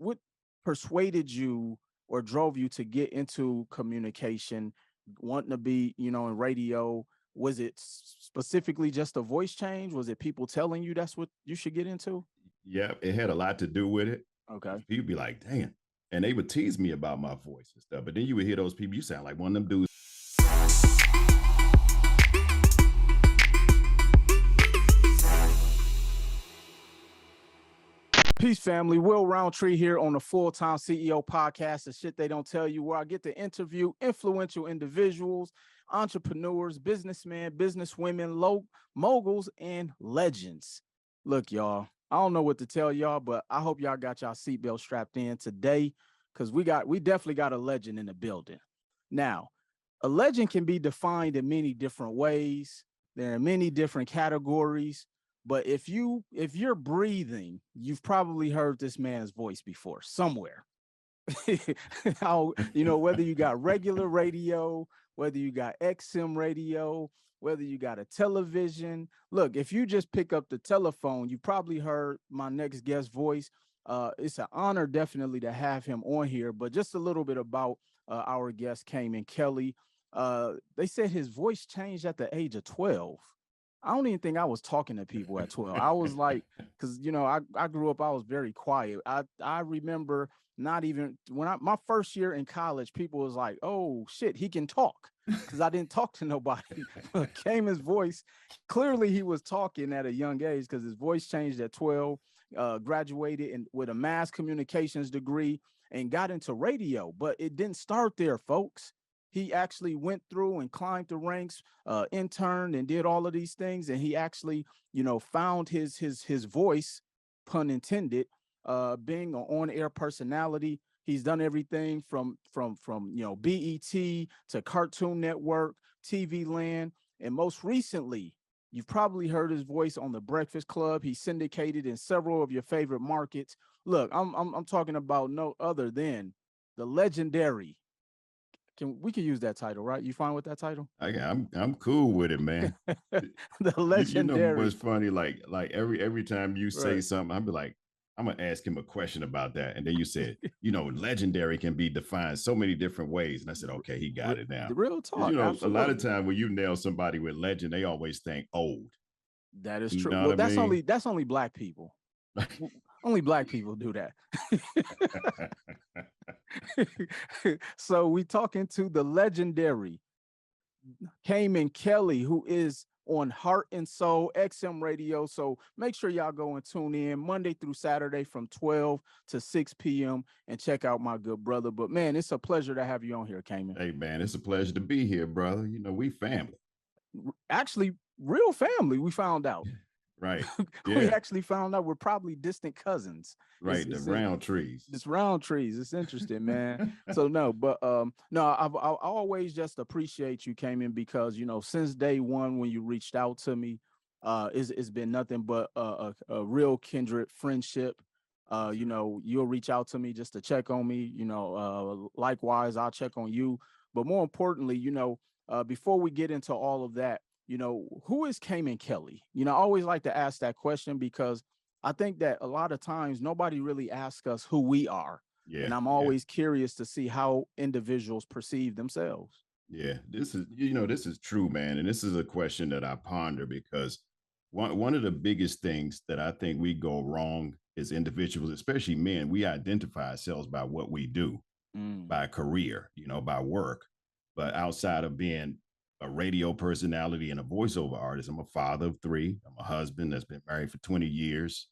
what persuaded you or drove you to get into communication, wanting to be, in radio? Was it specifically just a voice change? Was it people telling you that's what you should get into? Yeah, it had a lot to do with it. Okay. People be like, damn. And they would tease me about my voice and stuff. But then you would hear those people, you sound like one of them dudes. Peace, family. Will Roundtree here on the Full-Time CEO podcast, the shit they don't tell you, where I get to interview influential individuals, entrepreneurs, businessmen, businesswomen, moguls, and legends. Look, y'all, I don't know what to tell y'all, but I hope y'all got y'all seatbelt strapped in today, because we definitely got a legend in the building. Now, a legend can be defined in many different ways. There are many different categories. But if you're breathing, you've probably heard this man's voice before somewhere. Whether you got regular radio, whether you got XM radio, whether you got a television. Look, if you just pick up the telephone, you probably heard my next guest voice. It's an honor definitely to have him on here. But just a little bit about our guest, Cayman Kelly. They said his voice changed at the age of 12. I don't even think I was talking to people at 12. I was like, because, I grew up, I was very quiet. I remember not even my first year in college, people was like, oh shit, he can talk, because I didn't talk to nobody. Cayman's voice, clearly he was talking at a young age, because his voice changed at 12, graduated with a mass communications degree and got into radio. But it didn't start there, folks. He actually went through and climbed the ranks, interned and did all of these things. And he actually, found his voice, pun intended, being an on-air personality. He's done everything from BET to Cartoon Network, TV Land. And most recently, you've probably heard his voice on The Breakfast Club. He's syndicated in several of your favorite markets. Look, I'm talking about no other than the legendary. We can use that title, right? You fine with that title? I'm cool with it, man. The legendary. What's funny? Like every time you say Right. something, I'll be like, I'm gonna ask him a question about that. And then you said, legendary can be defined so many different ways. And I said, okay, he got it now. The real talk. A lot of time when you nail somebody with legend, they always think old. That is true. You know Well, what I mean? that's only black people. Only black people do that. So we talking to the legendary Cayman Kelly, who is on Heart and Soul XM radio. So make sure y'all go and tune in Monday through Saturday from 12 to 6 p.m. and check out my good brother. But man, it's a pleasure to have you on here, Cayman. Hey man, it's a pleasure to be here, brother. We family. Actually, real family, we found out. Right. We actually found out we're probably distant cousins. Right. The round trees. It's round trees. It's interesting, man. So no, I always just appreciate you came in, because, since day one, when you reached out to me, it's been nothing but a real kindred friendship. You'll reach out to me just to check on me, likewise, I'll check on you. But more importantly, before we get into all of that, who is Cayman Kelly? I always like to ask that question, because I think that a lot of times nobody really asks us who we are. Yeah, and I'm always curious to see how individuals perceive themselves. Yeah, this is true, man. And this is a question that I ponder, because one of the biggest things that I think we go wrong as individuals, especially men, we identify ourselves by what we do, by career, by work. But outside of being a radio personality and a voiceover artist, I'm a father of 3. I'm a husband that's been married for 20 years.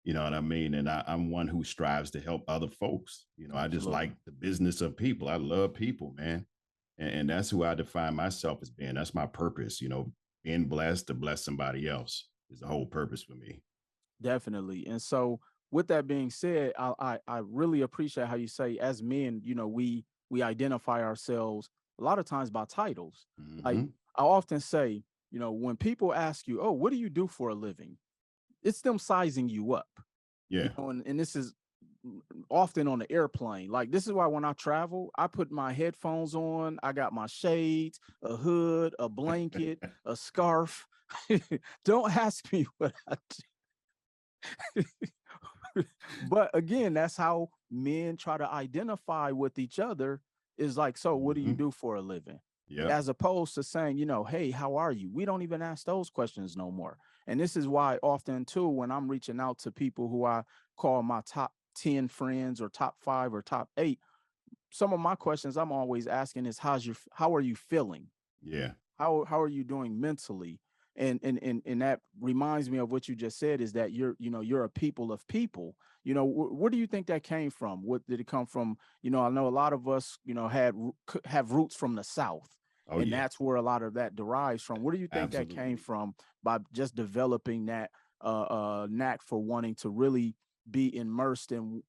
You know what I mean? And I'm one who strives to help other folks. I just like the business of people. I love people, man. And that's who I define myself as being. That's my purpose, being blessed to bless somebody else is the whole purpose for me. Definitely. And so with that being said, I really appreciate how you say, as men, we identify ourselves a lot of times by titles. Mm-hmm. Like I often say, when people ask you, oh, what do you do for a living? It's them sizing you up. Yeah. And this is often on the airplane. Like, this is why when I travel, I put my headphones on. I got my shades, a hood, a blanket, a scarf. Don't ask me what I do. But again, that's how men try to identify with each other is like, so what do you Hmm. do for a living? Yep. As opposed to saying, hey, how are you? We don't even ask those questions no more. And this is why often too, when I'm reaching out to people who I call my top 10 friends or top 5 or top 8, some of my questions I'm always asking is how are you feeling? Yeah. How are you doing mentally? And that reminds me of what you just said, is that you're a people of people. Where do you think that came from? What did it come from? I know a lot of us have roots from the South, Oh and yeah. that's where a lot of that derives from. Where do you think that came Absolutely. from, by just developing that knack for wanting to really be immersed in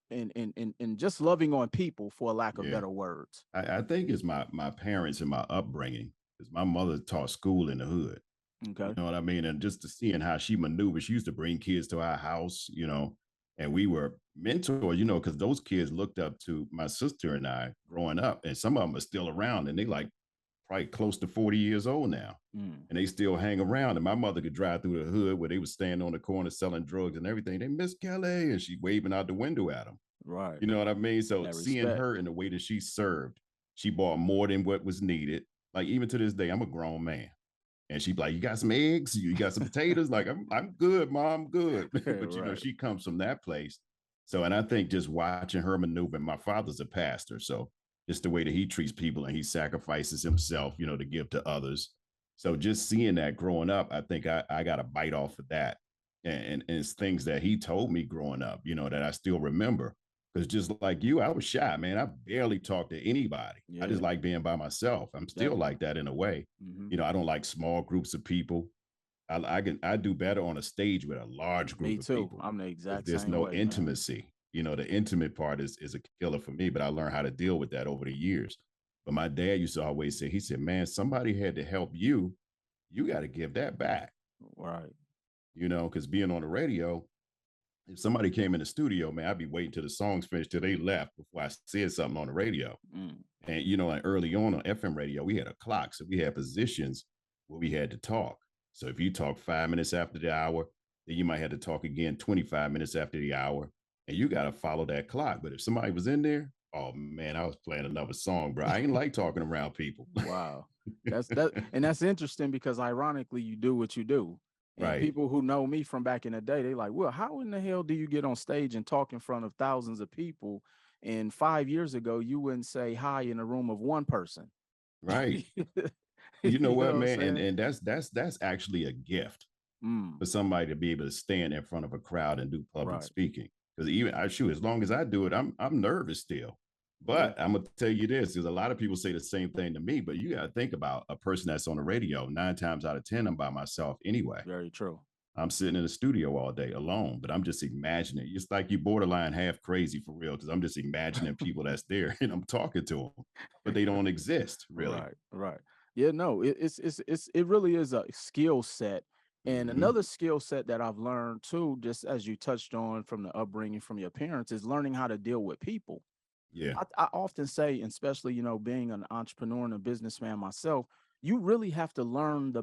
just loving on people, for a lack of Yeah. better words? I think it's my parents and my upbringing, because my mother taught school in the hood. You Okay. know what I mean? And just to seeing how she maneuvered, she used to bring kids to our house, and we were mentors, because those kids looked up to my sister and I growing up, and some of them are still around, and they like probably close to 40 years old now. Mm, And they still hang around. And my mother could drive through the hood where they was standing on the corner selling drugs and everything. They Miss Kelly, and she waving out the window at them. right. You know what I mean? So That seeing respect. her in the way that she served, she bought more than what was needed. Like even to this day, I'm a grown man. And she'd be like, "You got some eggs? You got some potatoes?" Like, I'm good, mom, I'm good. But Right. she comes from that place. So, and I think just watching her maneuver, my father's a pastor. So just the way that he treats people and he sacrifices himself, to give to others. So just seeing that growing up, I think I got a bite off of that. And it's things that he told me growing up, that I still remember. Because just like you, I was shy, man. I barely talked to anybody. I just Yeah, like being by myself. I'm still like definitely. that in a way. Hmm. I don't like small groups of people. I do better on a stage with a large Me group of too. people I'm the because exact there's same no way, man. intimacy. The intimate part is a killer for me, but I learned how to deal with that over the years. But my dad used to always say, he said, "Man, somebody had to help you. You got to give that back." Right. Because being on the radio, if somebody came in the studio, man, I'd be waiting till the songs finished till they left before I said something on the radio. Mm, And like early on FM radio, we had a clock, so we had positions where we had to talk. So if you talk 5 minutes after the hour, then you might have to talk again 25 minutes after the hour, and you got to follow that clock. But if somebody was in there, oh man, I was playing another song, bro. I ain't like talking around people. wow. And that's interesting, because ironically you do what you do. And Right. people who know me from back in the day, they like, well, how in the hell do you get on stage and talk in front of thousands of people? And 5 years ago, you wouldn't say hi in a room of one person. Right. You know You know what, what I'm man? And saying? and that's actually a gift Mm, for somebody to be able to stand in front of a crowd and do public right. speaking. Because even I shoot, as long as I do it, I'm nervous still. Yeah, But I'm gonna tell you this, because a lot of people say the same thing to me. But you got to think about a person that's on the radio. 9 times out of 10, I'm by myself anyway. very true. I'm sitting in the studio all day alone, but I'm just imagining. It's like you borderline half crazy for real, because I'm just imagining people that's there and I'm talking to them, but they don't exist really. Right, right. Yeah, no, it really is a skill set. And Hmm. another skill set that I've learned too, just as you touched on from the upbringing from your parents, is learning how to deal with people. Yeah, I often say, and especially, being an entrepreneur and a businessman myself, you really have to learn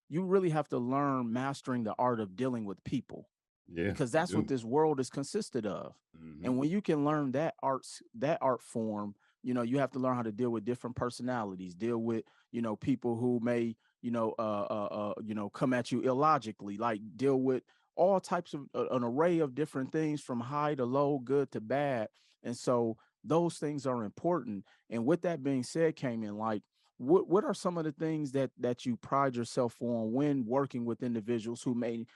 you really have to learn mastering the art of dealing with people, yeah, because you that's what do. this world is consisted of. And Hmm. when you can learn that art form, you have to learn how to deal with different personalities, deal with, people who may, come at you illogically, like deal with all types of an array of different things, from high to low, good to bad. And so those things are important. And with that being said, came in like, what are some of the things that you pride yourself on when working with individuals who may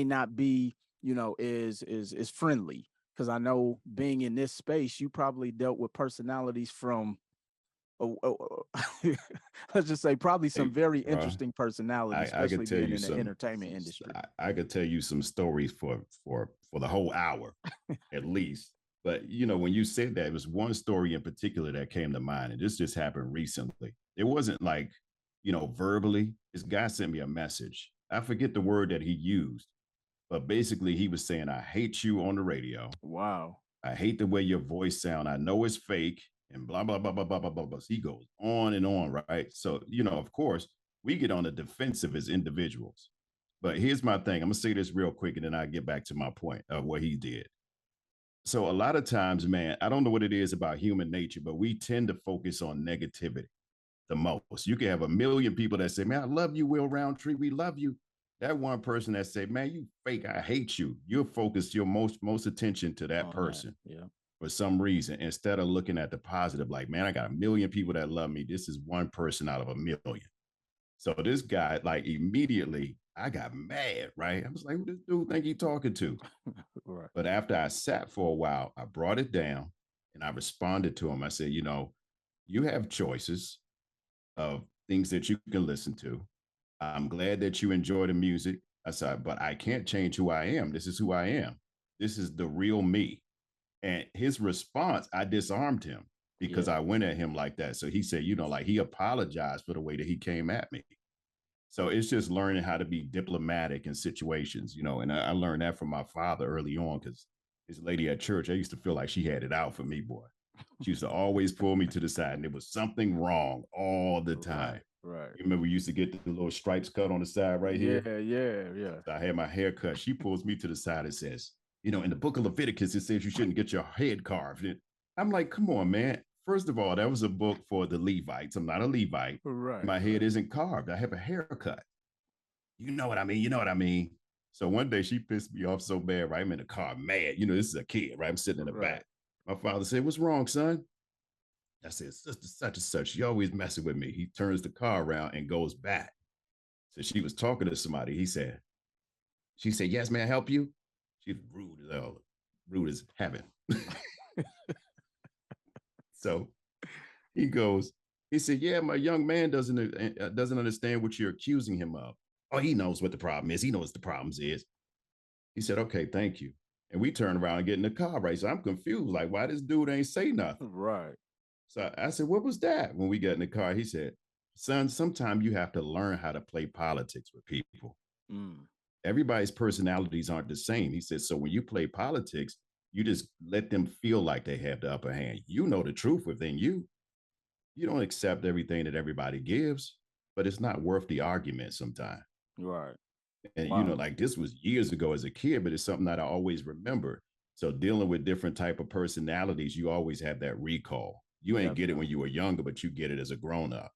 not be, is friendly? Because I know, being in this space, you probably dealt with personalities from, let's just say, probably Hey, some very bro, interesting personalities, I could especially tell being you in the some, entertainment industry. I could tell you some stories for the whole hour at least. But when you said that, it was one story in particular that came to mind, and this just happened recently. It wasn't like, verbally. This guy sent me a message. I forget the word that he used, but basically he was saying, "I hate you on the radio. Wow. I hate the way your voice sound. I know it's fake and blah blah blah blah blah blah blah." Blah. He goes on and on, right? So of course, we get on the defensive as individuals. But here's my thing. I'm gonna say this real quick, and then I get back to my point of what he did. So a lot of times, man, I don't know what it is about human nature, but we tend to focus on negativity the most. You can have a million people that say, "Man, I love you, Will Roundtree. We love you." That one person that say, "Man, you fake. I hate you." You'll focus your most attention to that On that. person Yeah. for some reason instead of looking at the positive. Like, man, I got a million people that love me. This is one person out of a million. So this guy, like, immediately, I got mad. Right? I was like, "Who this dude think he talking to?" Right. But after I sat for a while, I brought it down and I responded to him. I said, you have choices of things that you can listen to. I'm glad that you enjoy the music. I said, but I can't change who I am. This is who I am. This is the real me. And his response, I disarmed him because Yeah. I went at him like that. So he said, like he apologized for the way that he came at me. So it's just learning how to be diplomatic in situations, and I learned that from my father early on because this lady at church, I used to feel like she had it out for me, boy. She used to always pull me to the side, and there was something wrong all the time. Right. Right. You remember we used to get the little stripes cut on the side right here? Yeah. Yeah. Yeah. So I had my hair cut. She pulls me to the side and says, in the book of Leviticus, it says you shouldn't get your head carved. And I'm like, come on, man. First of all, that was a book for the Levites. I'm not a Levite. Right. My head Right. isn't carved. I have a haircut. You know what I mean? You know what I mean? So one day she pissed me off so bad, right? I'm in the car, mad. This is a kid, right? I'm sitting in the Right. back. My father said, "What's wrong, son?" I said, "Sister such and such. She always messing with me." He turns the car around and goes back. So she was talking to somebody. She said, "Yes, may I help you?" She's rude as hell, rude as heaven. So he goes, he said, "Yeah, my young man doesn't understand what you're accusing him of. Oh, he knows what the problem is. He knows the problems is." He said, "Okay, thank you." And we turn around and get in the car, right? So I'm confused, like, why this dude ain't say nothing? Right. So I said, "What was that?" When we got in the car, he said, "Son, sometimes you have to learn how to play politics with people. Mm. Everybody's personalities aren't the same." He said, "So when you play politics, you just let them feel like they have the upper hand. You know the truth within you. You don't accept everything that everybody gives, but it's not worth the argument sometimes." Right. And Wow. like this was years ago as a kid, but it's something that I always remember. So dealing with different type of personalities, you always have that recall. You ain't get it when Definitely. you were younger, but you get it as a grown up.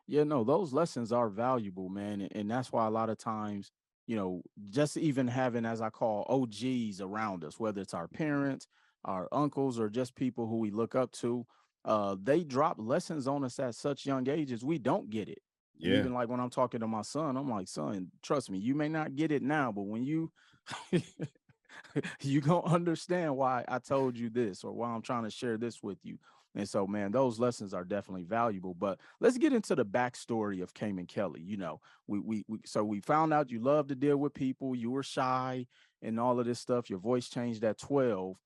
Yeah, no, those lessons are valuable, man. And that's why a lot of times, just even having, as I call, OGs around us, whether it's our parents, our uncles, or just people who we look up to, they drop lessons on us at such young ages, we don't get it. And Yeah. even like when I'm talking to my son, I'm like, son, trust me, you may not get it now, but when you you gonna understand why I told you this or why I'm trying to share this with you. And so, man, those lessons are definitely valuable. But let's get into the backstory of Cayman Kelly. So we found out you love to deal with people, you were shy and all of this stuff. Your voice changed at 12.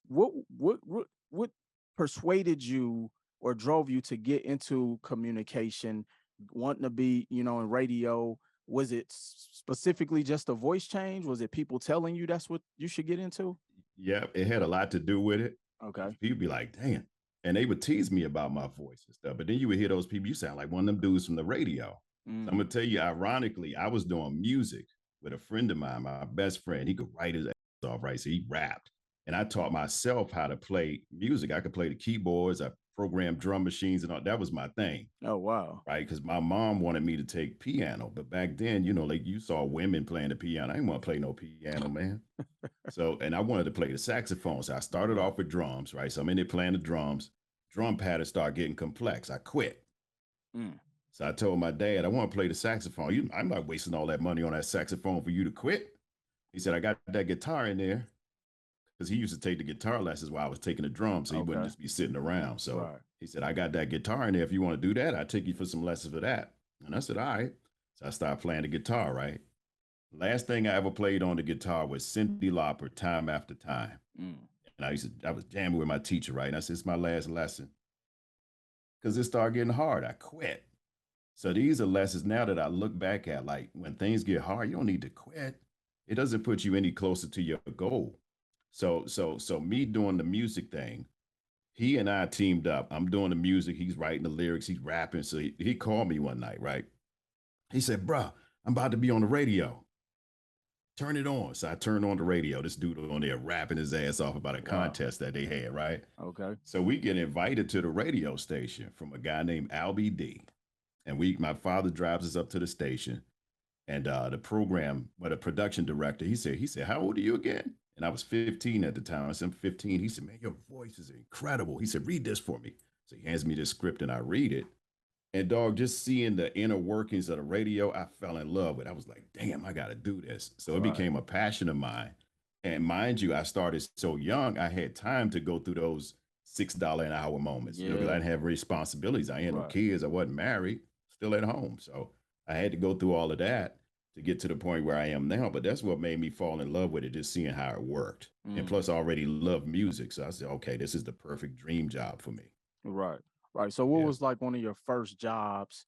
What persuaded you or drove you to get into communication, wanting to be, in radio? Was it specifically just a voice change? Was it people telling you that's what you should get into? Yeah. It had a lot to do with it. Okay. People be like, "Damn." And they would tease me about my voice and stuff. But then you would hear those people, you sound like one of them dudes from the radio. So I'm Mm. gonna tell you, ironically, I was doing music with a friend of mine, my best friend. He could write his ass off, right? So he rapped. And I taught myself how to play music. I could play the keyboards, I programmed drum machines and all. That was my thing, Oh wow. right? Because my mom wanted me to take piano. But back then, like you saw women playing the piano. I didn't want to play no piano, man. So, and I wanted to play the saxophone. So I started Right. off with drums, right? So I'm in there playing the drums. Drum patterns start getting complex. I quit. Mm. So I told my dad, I want to play the saxophone. I'm not wasting all that money on that saxophone for you to quit. He said, I got that guitar in there because he used to take the guitar lessons while I was taking the drums. So he wouldn't Okay. just be sitting around. So Right. he said, I got that guitar in there. If you want to do that, I'll take you for some lessons for that. And I said, all right. So I started playing the guitar, right? Last thing I ever played on the guitar was Cindy Lauper, Time After Time. Mm. And I was jamming with my teacher, right? And I said, it's my last lesson because it started getting hard. I quit. So these are lessons now that I look back at, like when things get hard, you don't need to quit. It doesn't put you any closer to your goal. So me doing the music thing, he and I teamed up. I'm doing the music. He's writing the lyrics. He's rapping. So he called me one night, right? He said, "Bruh, I'm about to be on the radio." Turn it on. So I turned on the radio. This dude on there rapping his ass off about a Wow. contest that they had, right? Okay. So we get invited to the radio station from a guy named Albie D. And my father drives us up to the station. And the program, but the production director, he said, how old are you again? And I was 15 at the time. I said, I'm 15. He said, man, your voice is incredible. He said, read this for me. So he hands me this script and I read it. And dog, just seeing the inner workings of the radio, I fell in love with. I was like, damn, I got to do this. So it Right. became a passion of mine. And mind you, I started so young, I had time to go through those $6 an hour moments, because I Yeah. didn't have responsibilities. I had no Right. kids. I wasn't married, still at home. So I had to go through all of that to get to the point where I am now. But that's what made me fall in love with it, just seeing how it worked. And Mm. plus, I already loved music. So I said, okay, this is the perfect dream job for me. Right. Right. So what Yeah. was like one of your first jobs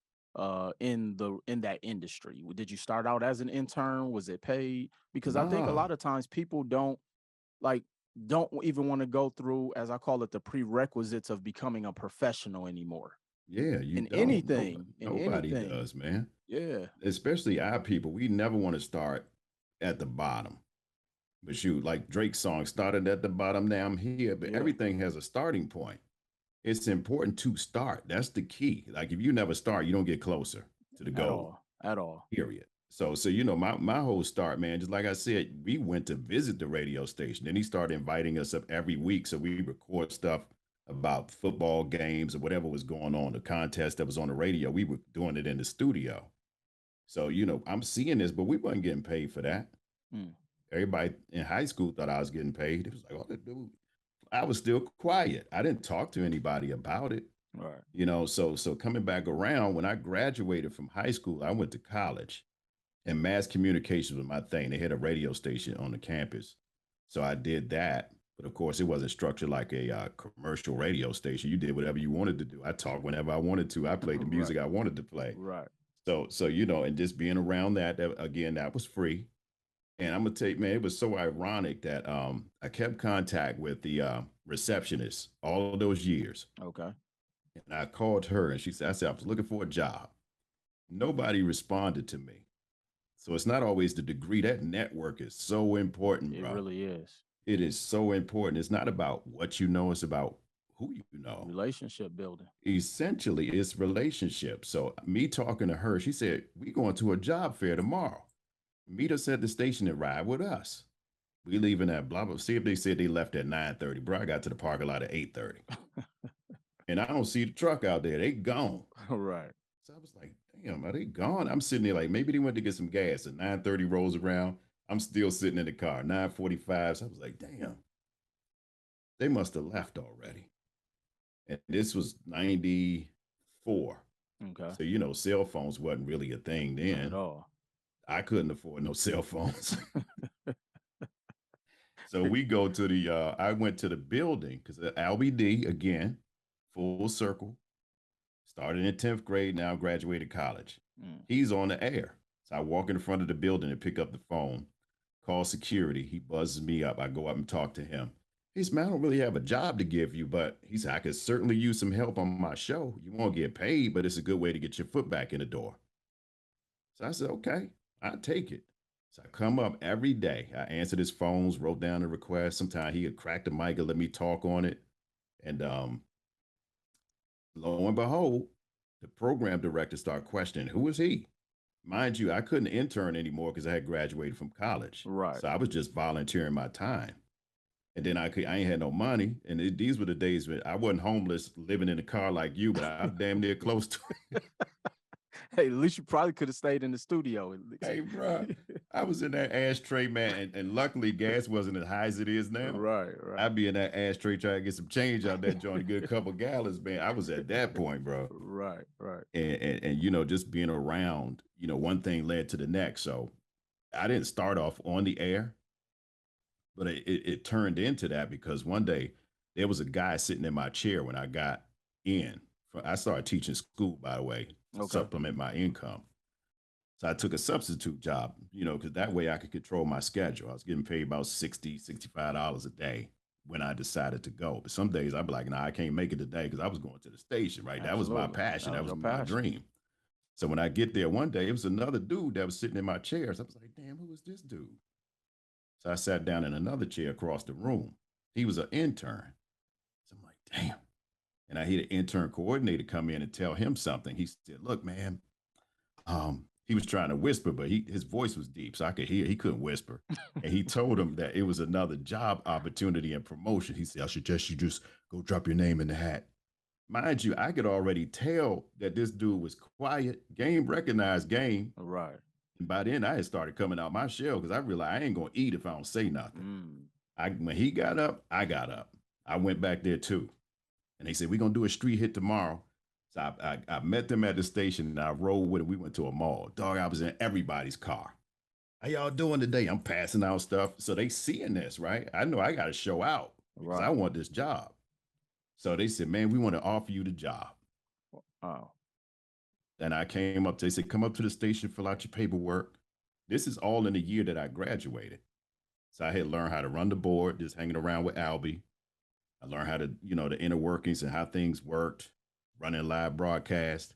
in that industry? Did you start out as an intern? Was it paid? Because I think a Nah. lot of times people like don't even want to go through, as I call it, the prerequisites of becoming a professional anymore. Yeah, you In don't. Nobody, anything, in nobody anything. does, man. Yeah. Especially our people. We never want to start at the bottom. But shoot, like Drake's song started at the bottom, now I'm here. But Yeah. everything has a starting point. It's important to start. That's the key. Like if you never start, you don't get closer to the At goal. all. At all. Period. So my whole start, man, just like I said, we went to visit the radio station. Then he started inviting us up every week. So we record stuff about football games or whatever was going on, the contest that was on the radio. We were doing it in the studio. So, I'm seeing this, but we wasn't getting paid for that. Mm. Everybody in high school thought I was getting paid. It was like, oh, dude. I was still quiet. I didn't talk to anybody about it. Right. So coming back around, when I graduated from high school, I went to college, and mass communications was my thing. They had a radio station on the campus, so I did that. But of course, it wasn't structured like a commercial radio station. You did whatever you wanted to do. I talked whenever I wanted to. I played the Right. music I wanted to play. Right. So and just being around that again, that was free. And I'm gonna tell you, man, it was so ironic that I kept contact with the receptionist all of those years, Okay. and I called her, and I said I was looking for a job. Nobody responded to me. So it's not always the degree. That network is so important, It bro. really is. It is so important. It's not about what you know, it's about who you know. Relationship building. Essentially, it's relationships. So me talking to her, she said, we going to a job fair tomorrow. Meet us at the station and ride with us. We leaving at blah blah. See if they said they left at 9:30. Bro, I got to the parking lot at 8:30. And I don't see the truck out there. They gone. Right. So I was like, damn, are they gone? I'm sitting there like maybe they went to get some gas. At 9:30 rolls around. I'm still sitting in the car. 9:45. So I was like, damn, they must have left already. And this was 94. Okay. So, cell phones wasn't really a thing Not at then. all. I couldn't afford no cell phones. So we go to I went to the building because LBD again, full circle, started in 10th grade, now graduated college. Mm. He's on the air. So I walk in front of the building and pick up the phone, call security. He buzzes me up. I go up and talk to him. He said, man, I don't really have a job to give you, but he said, I could certainly use some help on my show. You won't get paid, but it's a good way to get your foot back in the door. So I said, okay, I'll take it. So I come up every day. I answered his phones, wrote down the request. Sometimes he would crack the mic and let me talk on it. And lo and behold, the program director started questioning, who is he? Mind you, I couldn't intern anymore because I had graduated from college. Right. So I was just volunteering my time. And then I ain't had no money. And these were the days when I wasn't homeless living in a car like you, but I'm damn near close to it. Hey, at least you probably could have stayed in the studio at least. Hey, bro, I was in that ashtray, man, and luckily gas wasn't as high as it is now. Right, right. I'd be in that ashtray trying to get some change out that joint, a good couple gallons, man. I was at that point, bro. Right, right. And just being around, one thing led to the next. So I didn't start off on the air, but it turned into that because one day there was a guy sitting in my chair when I got in. I started teaching school, by the way, to Okay. supplement my income. So I took a substitute job, because that way I could control my schedule. I was getting paid about $65 a day when I decided to go. But some days I'd be like, nah, I can't make it today because I was going to the station, right? That was my Absolutely. passion. That That was was your my passion. dream. So when I get there one day, it was another dude that was sitting in my chair. So I was like, damn, who is this dude? So I sat down in another chair across the room. He was an intern. So I'm like, damn. And I hear the intern coordinator come in and tell him something. He said, look, man, he was trying to whisper, but his voice was deep, so I could hear. He couldn't whisper. And he told him that it was another job opportunity and promotion. He said, I suggest you just go drop your name in the hat. Mind you, I could already tell that this dude was quiet. Game recognized game. Right. And by then, I had started coming out my shell because I realized I ain't gonna eat if I don't say nothing. Mm. When he got up, I got up. I went back there too. And they said, we're going to do a street hit tomorrow. So I met them at the station and I rode with it. We went to a mall. Dog, I was in everybody's car. How y'all doing today? I'm passing out stuff. So they seeing this, right? I know I got to show out because I Right. want this job. So they said, man, we want to offer you the job. Oh. And I came up, they said, come up to the station, fill out your paperwork. This is all in the year that I graduated. So I had learned how to run the board, just hanging around with Albie. I learned how to, the inner workings and how things worked, running live broadcast.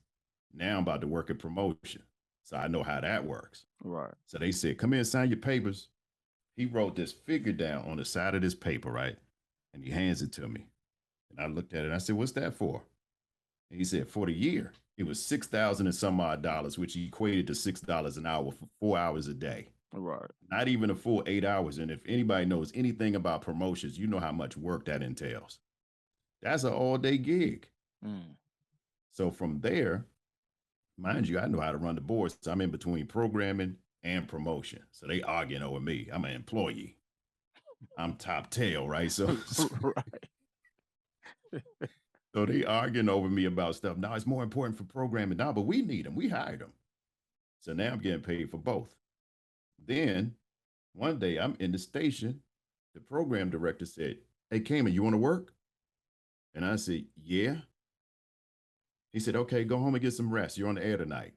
Now I'm about to work in promotion. So I know how that works. Right. So they said, come in and sign your papers. He wrote this figure down on the side of this paper, right? And he hands it to me. And I looked at it and I said, what's that for? And he said, for the year. It was 6,000 and some odd dollars, which equated to $6 an hour for 4 hours a day. Right. Not even a full 8 hours. And if anybody knows anything about promotions, you know how much work that entails. That's an all day gig. Mm. So from there, mind you, I know how to run the boards. So I'm in between programming and promotion. So they arguing over me. I'm an employee. I'm top tail, right? So, Right. so they arguing over me about stuff. Now it's more important for programming now, but we need them. We hired them. So now I'm getting paid for both. Then one day I'm in the station. The program director said, hey, Cayman, you want to work? And I said, yeah. He said, okay, go home and get some rest. You're on the air tonight.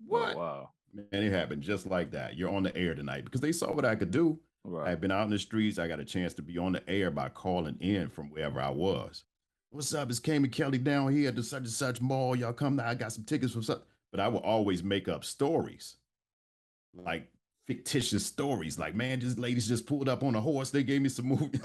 Oh What? wow. Man, it happened just like that. You're on the air tonight because they saw what I could do. I Right. had been out in the streets. I got a chance to be on the air by calling in from wherever I was. What's up? It's Cayman Kelly down here at the such and such mall. Y'all come now. I got some tickets from such. But I would always make up stories, like fictitious stories. Like, man, these ladies just pulled up on a horse. They gave me some movie.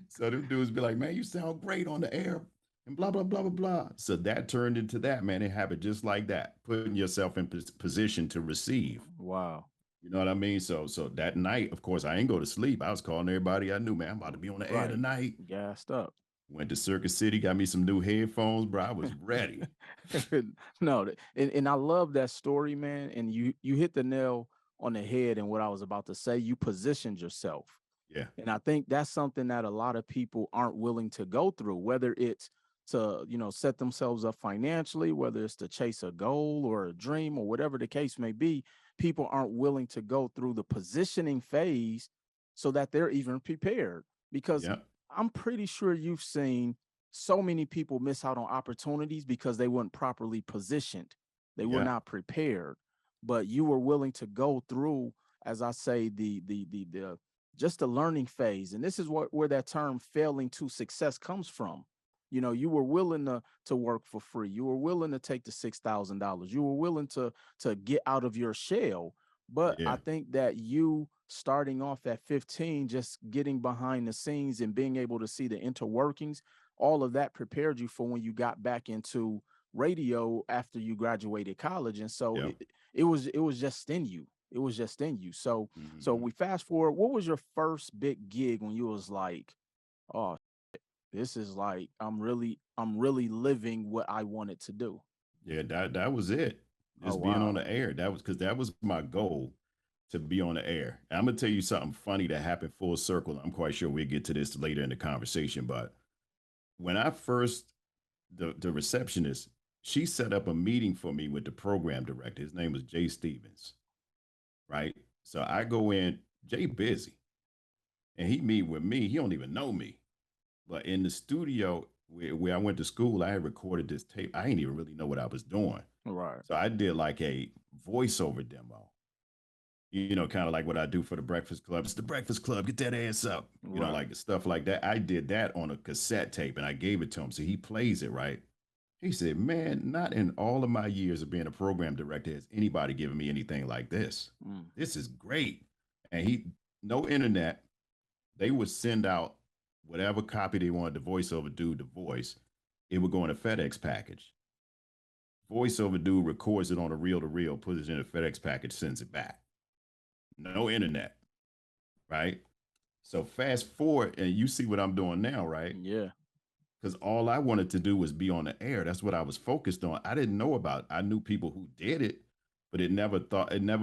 So them dudes be like, man, you sound great on the air and blah, blah, blah, blah, blah. So that turned into that, man. It happened just like that, putting yourself in position to receive. Wow. You know what I mean? So that night, of course, I ain't go to sleep. I was calling everybody I knew, man, I'm about to be on the air Right. tonight. Gassed up. Went to Circuit City, got me some new headphones, bro. I was ready. No, and I love that story, man. And you hit the nail on the head. And what I was about to say, you positioned yourself. Yeah. And I think that's something that a lot of people aren't willing to go through, whether it's to, set themselves up financially, whether it's to chase a goal or a dream or whatever the case may be. People aren't willing to go through the positioning phase so that they're even prepared. Because Yeah. I'm pretty sure you've seen so many people miss out on opportunities because they weren't properly positioned. They were Yeah. not prepared, but you were willing to go through, as I say, the just the learning phase. And this is where that term failing to success comes from. You were willing to work for free. You were willing to take the $6,000. You were willing to get out of your shell. But I Yeah. think that you starting off at 15, just getting behind the scenes and being able to see the interworkings, all of that prepared you for when you got back into radio after you graduated college. And so Yeah. it was just in you. It was just in you. So Mm-hmm. we fast forward. What was your first big gig when you was like, oh, this is like I'm really living what I wanted to do. Yeah, that was it. Oh Just being on wow. the air. That was because that was my goal to be on the air. And I'm gonna tell you something funny that happened full circle. I'm quite sure we'll get to this later in the conversation. But when I first the receptionist, she set up a meeting for me with the program director. His name was Jay Stevens, right? So I go in, Jay busy, and he meet with me. He don't even know me. But in the studio where I went to school, I had recorded this tape. I didn't even really know what I was doing. Right. So I did like a voiceover demo, kind of like what I do for the Breakfast Club. It's the Breakfast Club, get that ass up, Right. like stuff like that. I did that on a cassette tape and I gave it to him. So he plays it, right? He said, man, not in all of my years of being a program director has anybody given me anything like this. Mm. This is great. And no internet, they would send out whatever copy they wanted the voiceover dude to voice. It would go in a FedEx package. Voiceover dude records it on a reel to reel, puts it in a FedEx package, sends it back. No internet, right? So fast forward, and you see what I'm doing now, right? Yeah. Because all I wanted to do was be on the air. That's what I was focused on. I didn't know about. I knew people who did it, but it never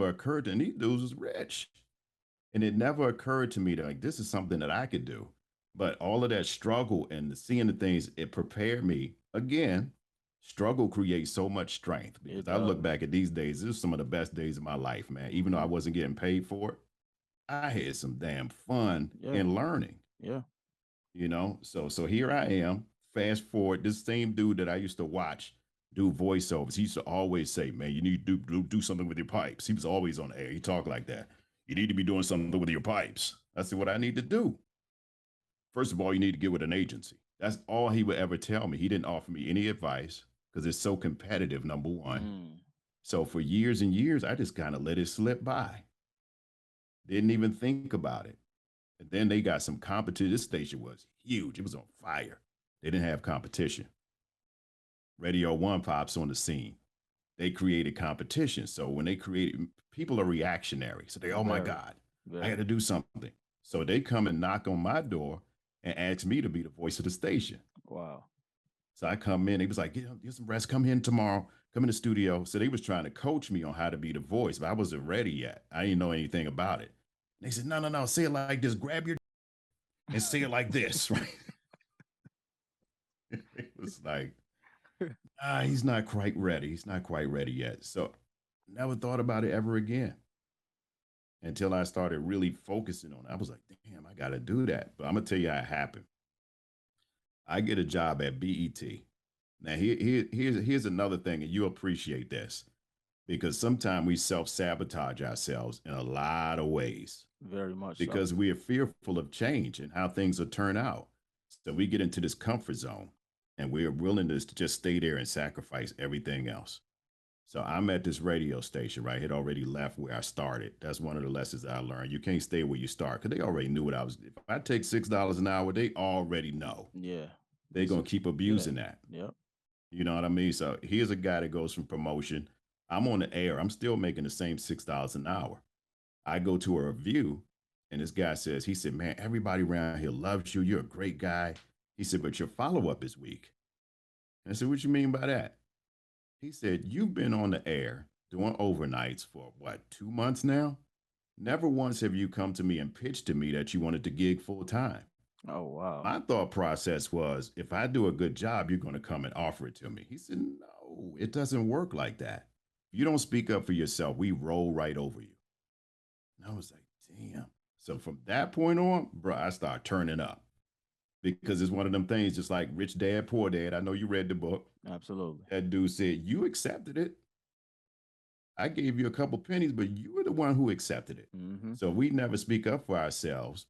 occurred to me. These dudes was rich, and it never occurred to me that like this is something that I could do. But all of that struggle and seeing the things, it prepared me. Again, struggle creates so much strength It because I look does. back at these days. This is some of the best days of my life, man. Even though I Hmm. wasn't getting paid for it, I had some damn fun Yeah. in learning. Yeah. So here I am. Fast forward, this same dude that I used to watch do voiceovers. He used to always say, "Man, you need to do something with your pipes." He was always on the air. He talked like that. You need to be doing something with your pipes. I said, "What I need to do? First of all, you need to get with an agency." That's all he would ever tell me. He didn't offer me any advice because it's so competitive. Number one. Mm. So for years and years, I just kind of let it slip by. Didn't even think about it. And then they got some competition. This station was huge. It was on fire. They didn't have competition. Radio One pops on the scene. They created competition. So when they created, people are reactionary. So they, oh my Very. God, I got Very. to do something. So they come and knock on my door and ask me to be the voice of the station. Wow. So I come in. He was like, get some rest. Come in tomorrow. Come in the studio. So they was trying to coach me on how to be the voice, but I wasn't ready yet. I didn't know anything about it. And they said, no, no, no. Say it like this. Grab your and say it like this, right? It was like, he's not quite ready. He's not quite ready yet. So never thought about it ever again until I started really focusing on it. I was like, damn, I got to do that. But I'm going to tell you how it happened. I get a job at BET. Now, here's another thing, and you appreciate this because sometimes we self sabotage ourselves in a lot of ways Very much so. because we are fearful of change and how things will turn out. So we get into this comfort zone and we're willing to just stay there and sacrifice everything else. So I'm at this radio station, right? Had already left where I started. That's one of the lessons I learned. You can't stay where you start because they already knew what I was. If I take $6 an hour, they already know. Yeah. They're gonna Six. keep Yeah. abusing that. Yep. You know what I mean? So here's a guy that goes from promotion. I'm on the air. I'm still making the same $6 an hour. I go to a review, and this guy says, he said, man, everybody around here loves you. You're a great guy. He said, but your follow up is weak. And I said, what you mean by that? He said, you've been on the air doing overnights for what, 2 months now? Never once have you come to me and pitched to me that you wanted to gig full time. Oh wow. My thought process was, if I do a good job, you're going to come and offer it to me. He said, no, it doesn't work like that. If you don't speak up for yourself, we roll right over you. And I was like, damn. So from that point on, bro, I start turning up because it's one of them things, just like Rich Dad, Poor Dad. I know you read the book. Absolutely. That dude said, you accepted it. I gave you a couple pennies, but you were the one who accepted it. Mm-hmm. So we never speak up for ourselves.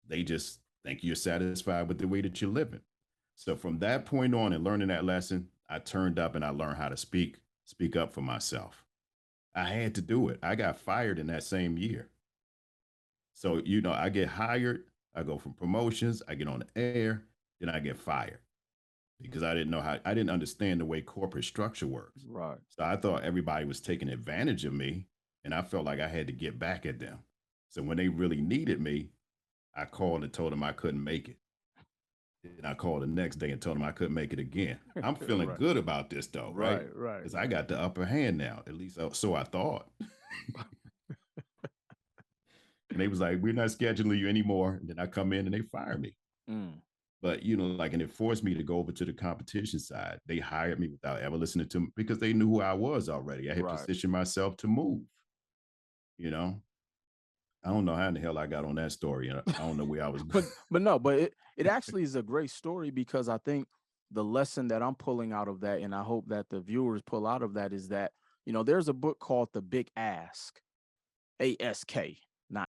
They just think you're satisfied with the way that you're living. So from that point on and learning that lesson, I turned up and I learned how to speak up for myself. I had to do it. I got fired in that same year. So, I get hired, I go from promotions, I get on the air, then I get fired because I didn't understand the way corporate structure works. Right. So I thought everybody was taking advantage of me and I felt like I had to get back at them. So when they really needed me, I called and told them I couldn't make it. And I called the next day and told them I couldn't make it again. I'm feeling Right. good about this though, right? Right. Right. Because I got the upper hand now, at least so I thought. And they was like, we're not scheduling you anymore. And then I come in and they fire me. Mm. But and it forced me to go over to the competition side. They hired me without ever listening to me because they knew who I was already. I had Right. positioned myself to move. You know, I don't know how in the hell I got on that story. I don't know where I was going. But no, but it actually is a great story because I think the lesson that I'm pulling out of that, and I hope that the viewers pull out of that, is that there's a book called The Big Ask, ASK, not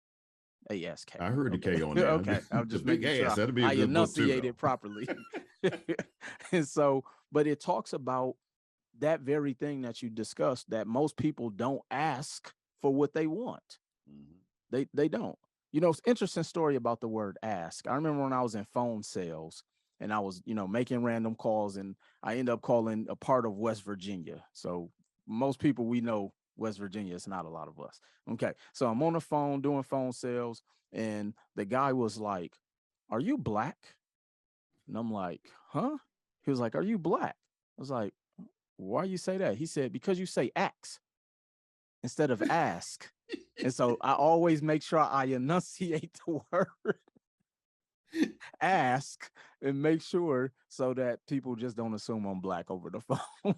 ASK. I heard the Okay, K on there. okay. I'm The just big making sure ass. That'd be a I good book too, enunciate though. it properly. And so, But it talks about that very thing that you discussed, that most people don't ask for what they want. Mhm. They don't. You know, it's interesting story about the word ask. I remember when I was in phone sales and I was, making random calls, and I ended up calling a part of West Virginia. So most people, we know West Virginia, it's not a lot of us. Okay. So I'm on the phone doing phone sales, and the guy was like, "Are you black?" And I'm like, "Huh?" He was like, "Are you black?" I was like, "Why you say that?" He said, "Because you say ax instead of ask." And so I always make sure I enunciate the word ask, and make sure so that people just don't assume I'm black over the phone.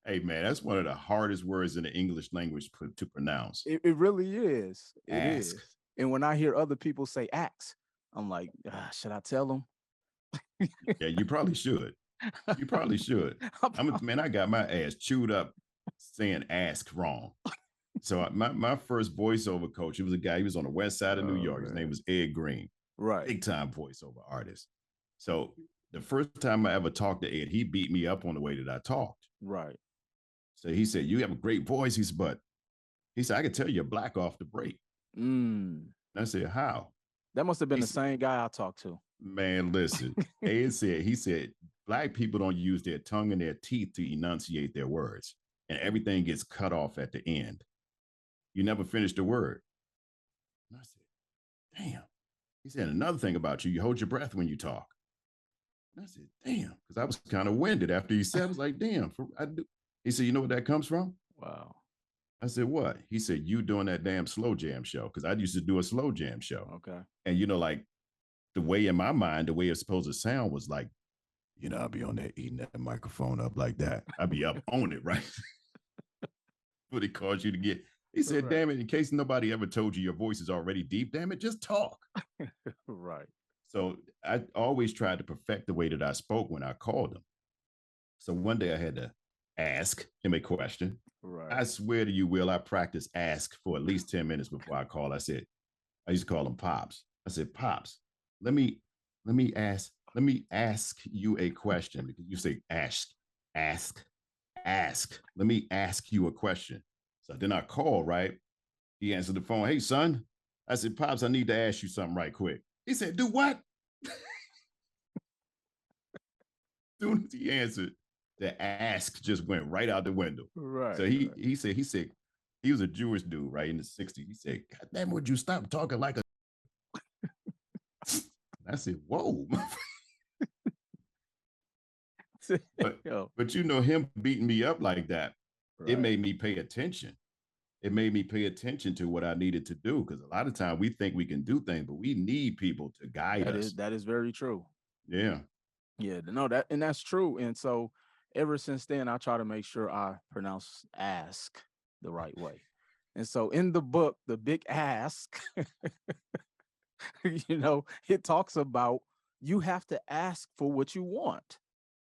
Hey man, that's one of the hardest words in the English language to pronounce. It really is. It Ask. is. And when I hear other people say ax, I'm like, should I tell them? Yeah, you probably should. You probably should. Man, I got my ass chewed up saying ask wrong. So my first voiceover coach, he was a guy, he was on the west side of New Oh York. His name man. was Ed Green, Right. big time voiceover artist. So the first time I ever talked to Ed, he beat me up on the way that I talked. Right. So he said, "You have a great voice." He said, "But he said, I could tell you're black off the break." Mm. And I said, "How?" That must have been He the said, same guy I talked to. "Man, listen." Ed said, he said, "Black people don't use their tongue and their teeth to enunciate their words, and everything gets cut off at the end. You never finish the word." And I said, "Damn." He said, "Another thing about you, you hold your breath when you talk." And I said, "Damn," because I was kind of winded after he said, I was like, "Damn." I do. He said, "You know what that comes from?" Wow. I said, "What?" He said, "You doing that damn slow jam show." Because I used to do a slow jam show. Okay. And, like the way in my mind, the way it's supposed to sound was like, I'll be on there eating that microphone up like that. I'd be up on it, right? What it caused you to get. He said, Right. "Damn it, in case nobody ever told you your voice is already deep, damn it, just talk." Right. So I always tried to perfect the way that I spoke when I called him. So one day I had to ask him a question. Right. I swear to you, Will, I practiced ask for at least 10 minutes before I called. I used to call him Pops. I said, "Pops, let me let me ask you a question," because you say ask, ask. Let me ask you a question. So then I call, right? He answered the phone. "Hey, son." I said, "Pops, I need to ask you something right quick." He said, "Do what?" Soon as he answered, the ask just went right out the window. So Right. he said he was a Jewish dude, right, in the 60s. He said, "God damn, would you stop talking like a?" I said, "Whoa." but Yo. but him beating me up like that, it Right. made me pay attention. It made me pay attention to what I needed to do, because a lot of time we think we can do things, but we need people to guide That is us. that is very true. Yeah. Yeah, no, that's true. And so ever since then, I try to make sure I pronounce ask the right way. And so in the book, The Big Ask, it talks about you have to ask for what you want.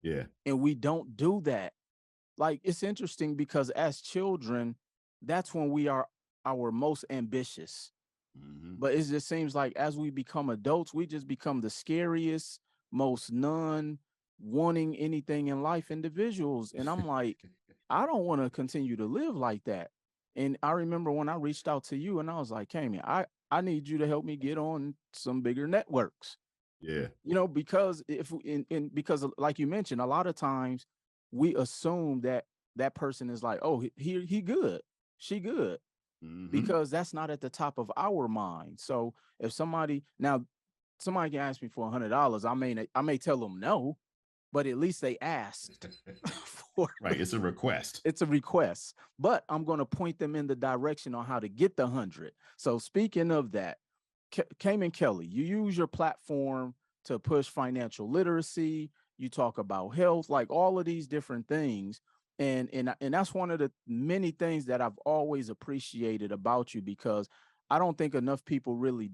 Yeah. And we don't do that. Like, it's interesting because as children, that's when we are our most ambitious. Hmm. But it just seems like as we become adults, we just become the scariest, most non wanting anything in life individuals. And I'm like, I don't want to continue to live like that. And I remember when I reached out to you and I was like, Kami, I need you to help me get on some bigger networks. Yeah. Because because like you mentioned, a lot of times we assume that that person is like, oh, he good, she good, Hmm. because that's not at the top of our mind. So if somebody can ask me for $100, I may tell them no, but at least they asked for Right. It's a request. it's a request. But I'm going to point them in the direction on how to get the 100. So speaking of that, Cayman Kelly, you use your platform to push financial literacy. You talk about health, like all of these different things. And that's one of the many things that I've always appreciated about you, because I don't think enough people really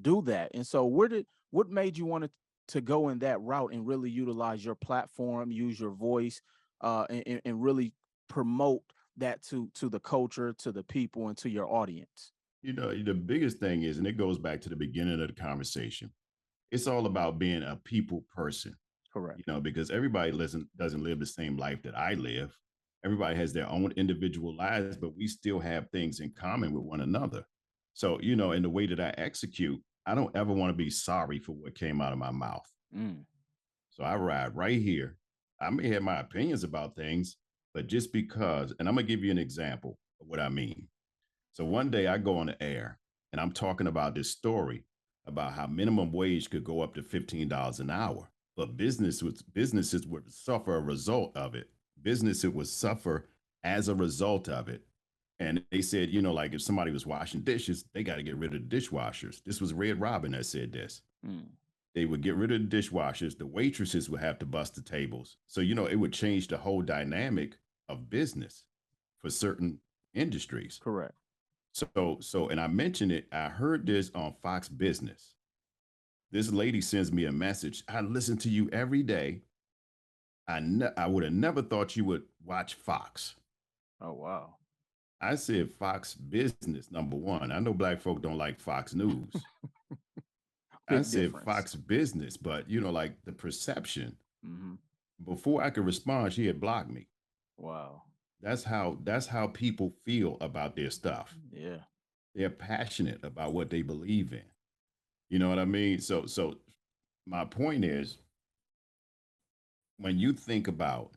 do that. And so what made you want to go in that route and really utilize your platform, use your voice, and really promote that to the culture, to the people, and to your audience? The biggest thing is, and it goes back to the beginning of the conversation, it's all about being a people person. Correct. Because everybody doesn't live the same life that I live. Everybody has their own individual lives, but we still have things in common with one another. So, in the way that I execute, I don't ever want to be sorry for what came out of my mouth. Mm, So I ride right here. I may have my opinions about things, but just because, and I'm going to give you an example of what I mean. So one day I go on the air and I'm talking about this story about how minimum wage could go up to $15 an hour, but businesses would suffer a result of it. Businesses would suffer as a result of it. And they said, like if somebody was washing dishes, they got to get rid of the dishwashers. This was Red Robin that said this. mm, They would get rid of the dishwashers. The waitresses would have to bust the tables. So, it would change the whole dynamic of business for certain industries. correct. And I mentioned it. I heard this on Fox Business. This lady sends me a message. I listen to you every day. I would have never thought you would watch Fox. Oh, wow. I said Fox Business, number one. I know black folk don't like Fox News. I Big said difference. Fox Business, but like the perception. Hmm. Before I could respond, she had blocked me. Wow. That's how people feel about their stuff. Yeah. They're passionate about what they believe in. You know what I mean? So my point is, when you think about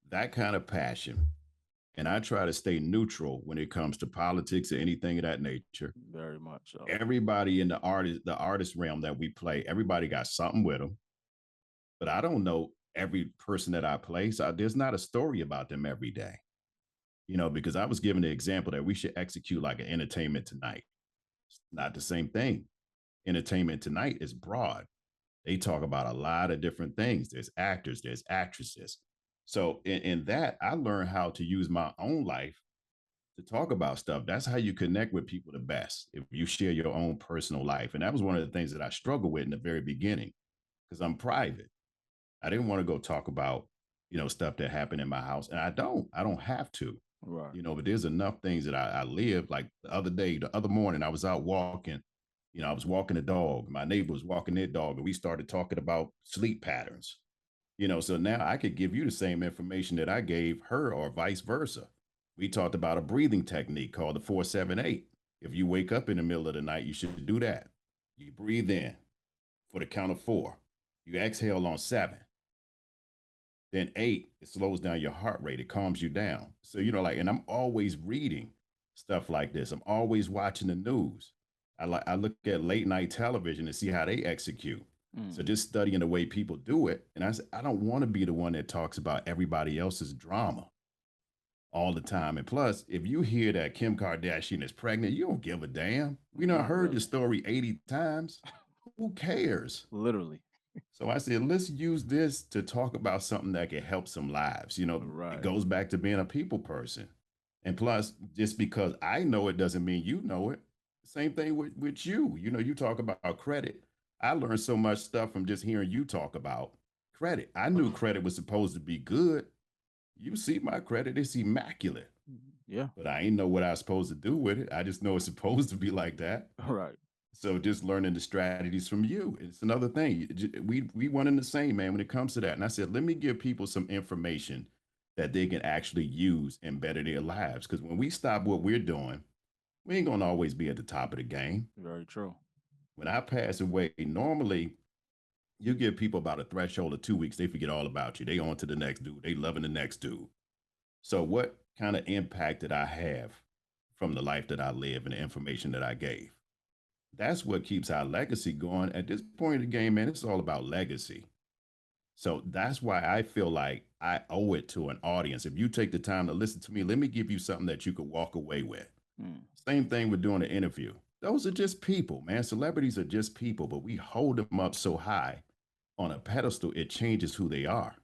that kind of passion, and I try to stay neutral when it comes to politics or anything of that nature. Very much so. Everybody in the artist realm that we play, everybody got something with them, but I don't know every person that I play. So there's not a story about them every day. Because I was given the example that we should execute like an Entertainment Tonight. It's not the same thing. Entertainment Tonight is broad. They talk about a lot of different things. There's actors, there's actresses. So in that, I learned how to use my own life to talk about stuff. That's how you connect with people the best, if you share your own personal life. And that was one of the things that I struggled with in the very beginning because I'm private. I didn't want to go talk about, stuff that happened in my house. And I don't have to, Right. but there's enough things that I live. Like the other morning, I was out walking, I was walking the dog. My neighbor was walking their dog, and we started talking about sleep patterns. So now I could give you the same information that I gave her or vice versa. We talked about a breathing technique called the 478. If you wake up in the middle of the night, you should do that. You breathe in for the count of 4. You exhale on 7. Then 8, it slows down your heart rate. It calms you down. So, and I'm always reading stuff like this. I'm always watching the news. I look at late night television to see how they execute. So Mm, just studying the way people do it. And I said, I don't want to be the one that talks about everybody else's drama all the time. And plus, if you hear that Kim Kardashian is pregnant, you don't give a damn. We done not heard this really. story 80 times. Who cares? Literally. So I said, let's use this to talk about something that can help some lives. It Right. goes back to being a people person. And plus, just because I know it doesn't mean you know it. Same thing with you. You talk about credit. I learned so much stuff from just hearing you talk about credit. I knew credit was supposed to be good. You see my credit, it's immaculate. Yeah. But I ain't know what I was supposed to do with it. I just know it's supposed to be like that. Right. So just learning the strategies from you. It's another thing. We one in the same, man, when it comes to that. And I said, let me give people some information that they can actually use and better their lives. Because when we stop what we're doing, we ain't gonna always be at the top of the game. Very true. When I pass away, normally you give people about a threshold of 2 weeks, they forget all about you. They on to the next dude. They loving the next dude. So what kind of impact did I have from the life that I live and the information that I gave? That's what keeps our legacy going. At this point in the game, man, it's all about legacy. So that's why I feel like I owe it to an audience. If you take the time to listen to me, let me give you something that you could walk away with. Mm, Same thing with doing an interview. Those are just people, man. Celebrities are just people, but we hold them up so high on a pedestal, it changes who they are.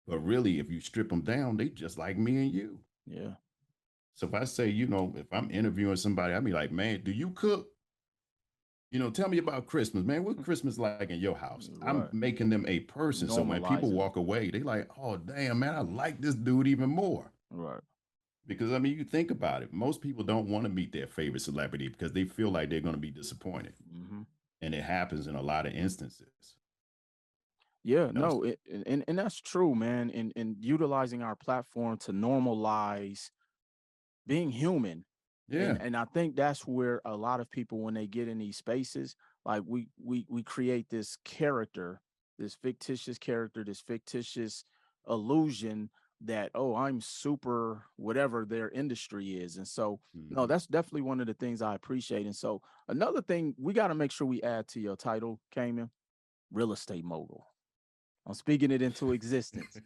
But really, if you strip them down, they just like me and you. yeah. So if I say, if I'm interviewing somebody, I'd be like, man, do you cook? Tell me about Christmas, man. What Christmas like in your house? I'm Right. making them a person. So when people Normalizing it. walk away, they like, oh damn, man, I like this dude even more. Right. Because I mean, you think about it. Most people don't want to meet their favorite celebrity because they feel like they're going to be disappointed. Hmm. And it happens in a lot of instances. Yeah, You know, no, and that's true, man. And utilizing our platform to normalize being human. yeah. And I think that's where a lot of people, when they get in these spaces, like we create this character, this fictitious character, this fictitious illusion that, oh, I'm super whatever their industry is. And so no, Mhm. that's definitely one of the things I appreciate. And so another thing we got to make sure we add to your title, Cayman, real estate mogul. I'm speaking it into existence.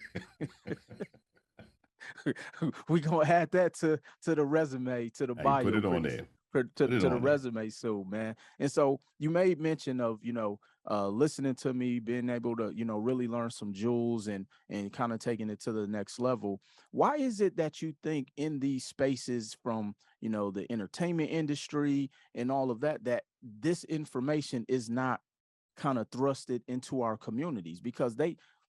We gonna add that to the resume, to the Hey, put bio it on pretty there. Put it to the on there. resume soon, man. And so you made mention of, listening to me, being able to, really learn some jewels and kind of taking it to the next level. Why is it that you think in these spaces from, the entertainment industry and all of that, that this information is not kind of thrusted into our communities? Because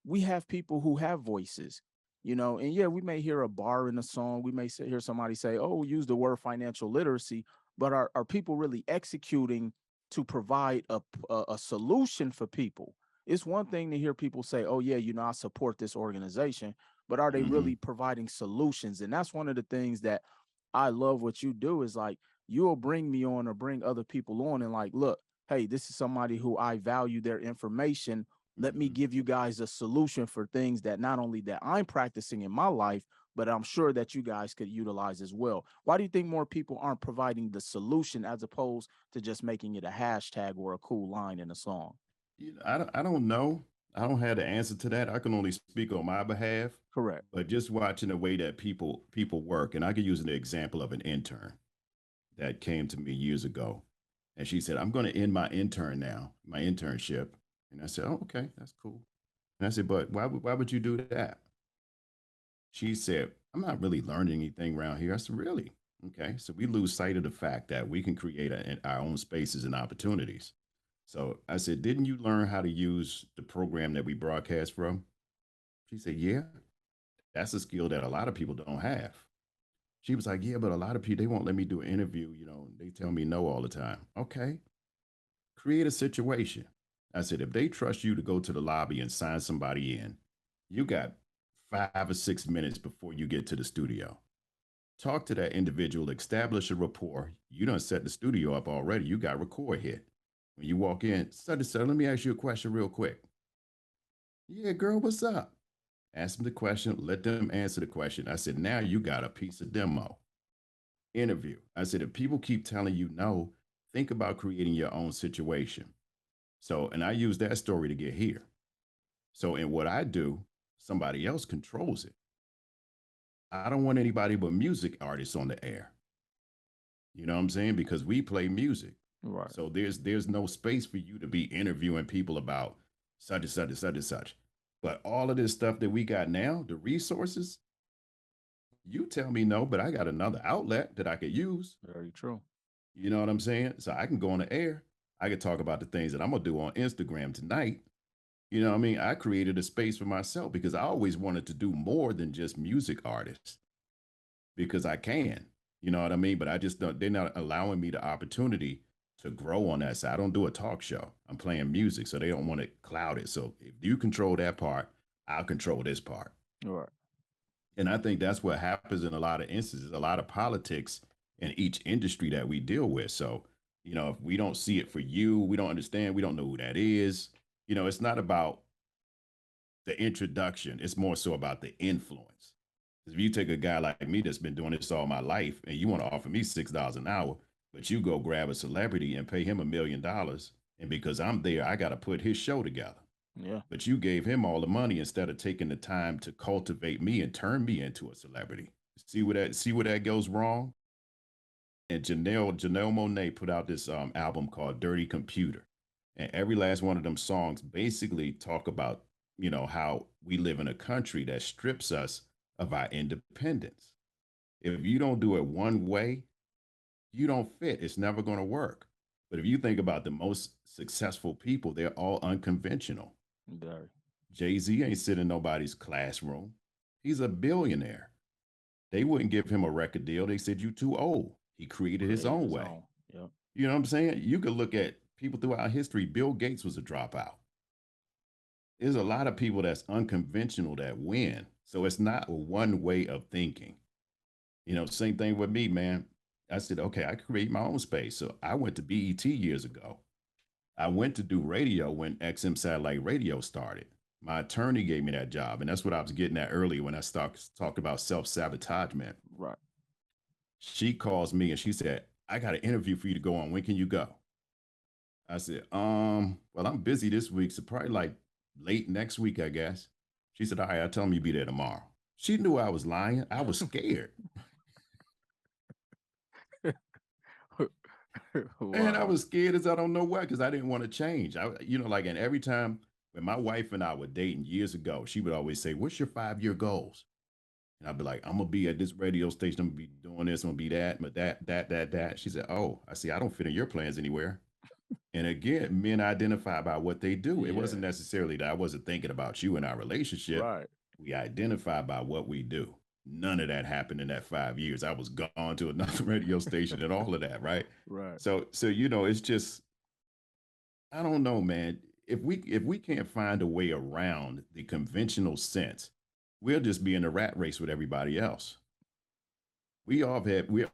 we have people who have voices, and yeah, we may hear a bar in a song, we may hear somebody say, oh, use the word financial literacy, but are people really executing to provide a solution for people? It's one thing to hear people say, oh yeah, I support this organization, but are they really Hmm. providing solutions? And that's one of the things that I love what you do, is like, you'll bring me on or bring other people on and like, look, hey, this is somebody who I value their information. Let me Hmm. give you guys a solution for things that not only that I'm practicing in my life, but I'm sure that you guys could utilize as well. Why do you think more people aren't providing the solution as opposed to just making it a hashtag or a cool line in a song? I don't know. I don't have the answer to that. I can only speak on my behalf. Correct. But just watching the way that people work, and I could use an example of an intern that came to me years ago, and she said, "I'm going to end my intern now, my internship." And I said, "Oh, okay, that's cool." And I said, "But why would you do that?" She said, "I'm not really learning anything around here." I said, "Really? Okay." So we lose sight of the fact that we can create our own spaces and opportunities. So I said, "Didn't you learn how to use the program that we broadcast from?" She said, "Yeah, that's a skill that a lot of people don't have." She was like, "Yeah, but a lot of people, they won't let me do an interview. They tell me no all the time." Okay, create a situation. I said, if they trust you to go to the lobby and sign somebody in, you got 5 or 6 minutes before you get to the studio. Talk to that individual, establish a rapport. You done set the studio up already. You got record hit. When you walk in, sir, let me ask you a question real quick. Yeah, girl, what's up? Ask them the question, let them answer the question. I said, now you got a piece of demo. Interview. I said, if people keep telling you no, think about creating your own situation. So, and I use that story to get here. So, in what I do, somebody else controls it. I don't want anybody but music artists on the air. You know what I'm saying? Because we play music. Right. So there's no space for you to be interviewing people about such and such and such and such. But all of this stuff that we got now, the resources, you tell me no, but I got another outlet that I could use. Very true. You know what I'm saying? So I can go on the air. I could talk about the things that I'm gonna do on Instagram tonight. You know what I mean? I created a space for myself because I always wanted to do more than just music artists because I can. You know what I mean? But I just don't, they're not allowing me the opportunity to grow on that side. I don't do a talk show. I'm playing music, so they don't want it clouded. So if you control that part, I'll control this part. Right. And I think that's what happens in a lot of instances, a lot of politics in each industry that we deal with. So, if we don't see it for you, we don't understand, we don't know who that is. It's not about the introduction, it's more so about the influence. If you take a guy like me that's been doing this all my life and you want to offer me $6 an hour, but you go grab a celebrity and pay him $1 million, and because I'm there, I got to put his show together. Yeah. But you gave him all the money instead of taking the time to cultivate me and turn me into a celebrity. See where that goes wrong? And Janelle Monet put out this album called Dirty Computer. And every last one of them songs basically talk about, how we live in a country that strips us of our independence. If you don't do it one way, you don't fit. It's never going to work. But if you think about the most successful people, they're all unconventional. Very. Jay-Z ain't sitting in nobody's classroom. He's a billionaire. They wouldn't give him a record deal. They said, you too old. He created his Created own his way. own. Yep. You know what I'm saying? You could look at people throughout history. Bill Gates was a dropout. there's a lot of people that's unconventional that win. So it's not one way of thinking. Same thing with me, man. I said, okay, I create my own space. So I went to BET years ago. I went to do radio when XM satellite radio started. My attorney gave me that job, and that's what I was getting at earlier when I talked about self-sabotagement. Right. She calls me and she said, I got an interview for you to go on. When can you go? I said, well, I'm busy this week, so probably like late next week, I guess. She said, all right, I'll tell them you be there tomorrow. She knew I was lying. I was scared. And I Wow. was scared as I don't know why, because I didn't want to change. And every time when my wife and I were dating years ago, she would always say, what's your 5-year goals? And I'd be like, I'm gonna be at this radio station, I'm gonna be doing this, I'm gonna be that, but that. She said, oh, I see, I don't fit in your plans anywhere. And again, men identify by what they do. It wasn't Yeah. necessarily that I wasn't thinking about you in our relationship. Right. We identify by what we do. None of that happened in that 5 years. I was gone to another radio station and all of that, right? Right. So it's just, I don't know, man. If we can't find a way around the conventional sense, we'll just be in a rat race with everybody else. We're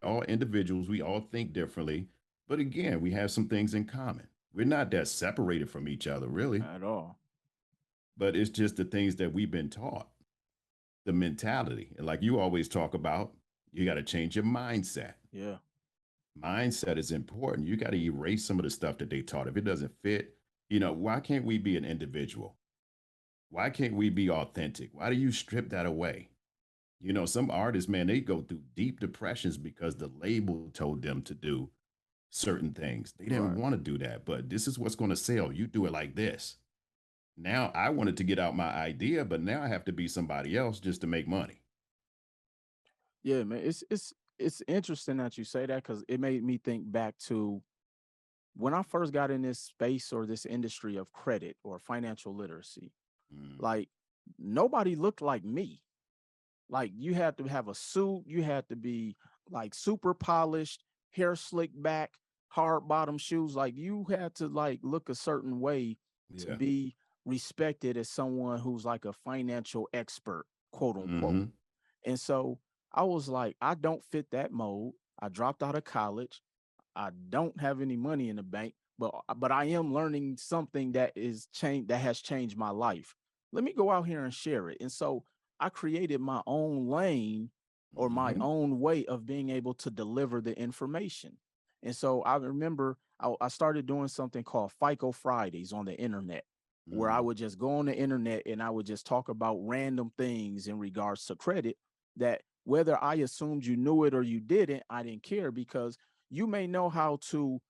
all individuals, we all think differently, but again, we have some things in common. We're not that separated from each other, really, At all. but it's just the things that we've been taught, the mentality. And like you always talk about, you got to change your mindset. Yeah. Mindset is important. You got to erase some of the stuff that they taught. If it doesn't fit, why can't we be an individual? Why can't we be authentic? Why do you strip that away? Some artists, man, they go through deep depressions because the label told them to do certain things. They didn't Right. want to do that, but this is what's going to sell. You do it like this. Now I wanted to get out my idea, but now I have to be somebody else just to make money. Yeah, man. It's interesting that you say that because it made me think back to when I first got in this space or this industry of credit or financial literacy. Mm, Like nobody looked like me. Like you had to have a suit, you had to be like super polished, hair slicked back, hard bottom shoes. Like you had to like look a certain way to yeah. be respected as someone who's like a financial expert, quote unquote. Mm-hmm. And so I was like, I don't fit that mold. I dropped out of college. I don't have any money in the bank, but I am learning something that has changed my life. Let me go out here and share it. And so I created my own lane or my Mm-hmm. own way of being able to deliver the information. And so I remember I started doing something called FICO Fridays on the internet, where I Mm, would just go on the internet and I would just talk about random things in regards to credit that whether I assumed you knew it or you didn't, I didn't care because you may know how to,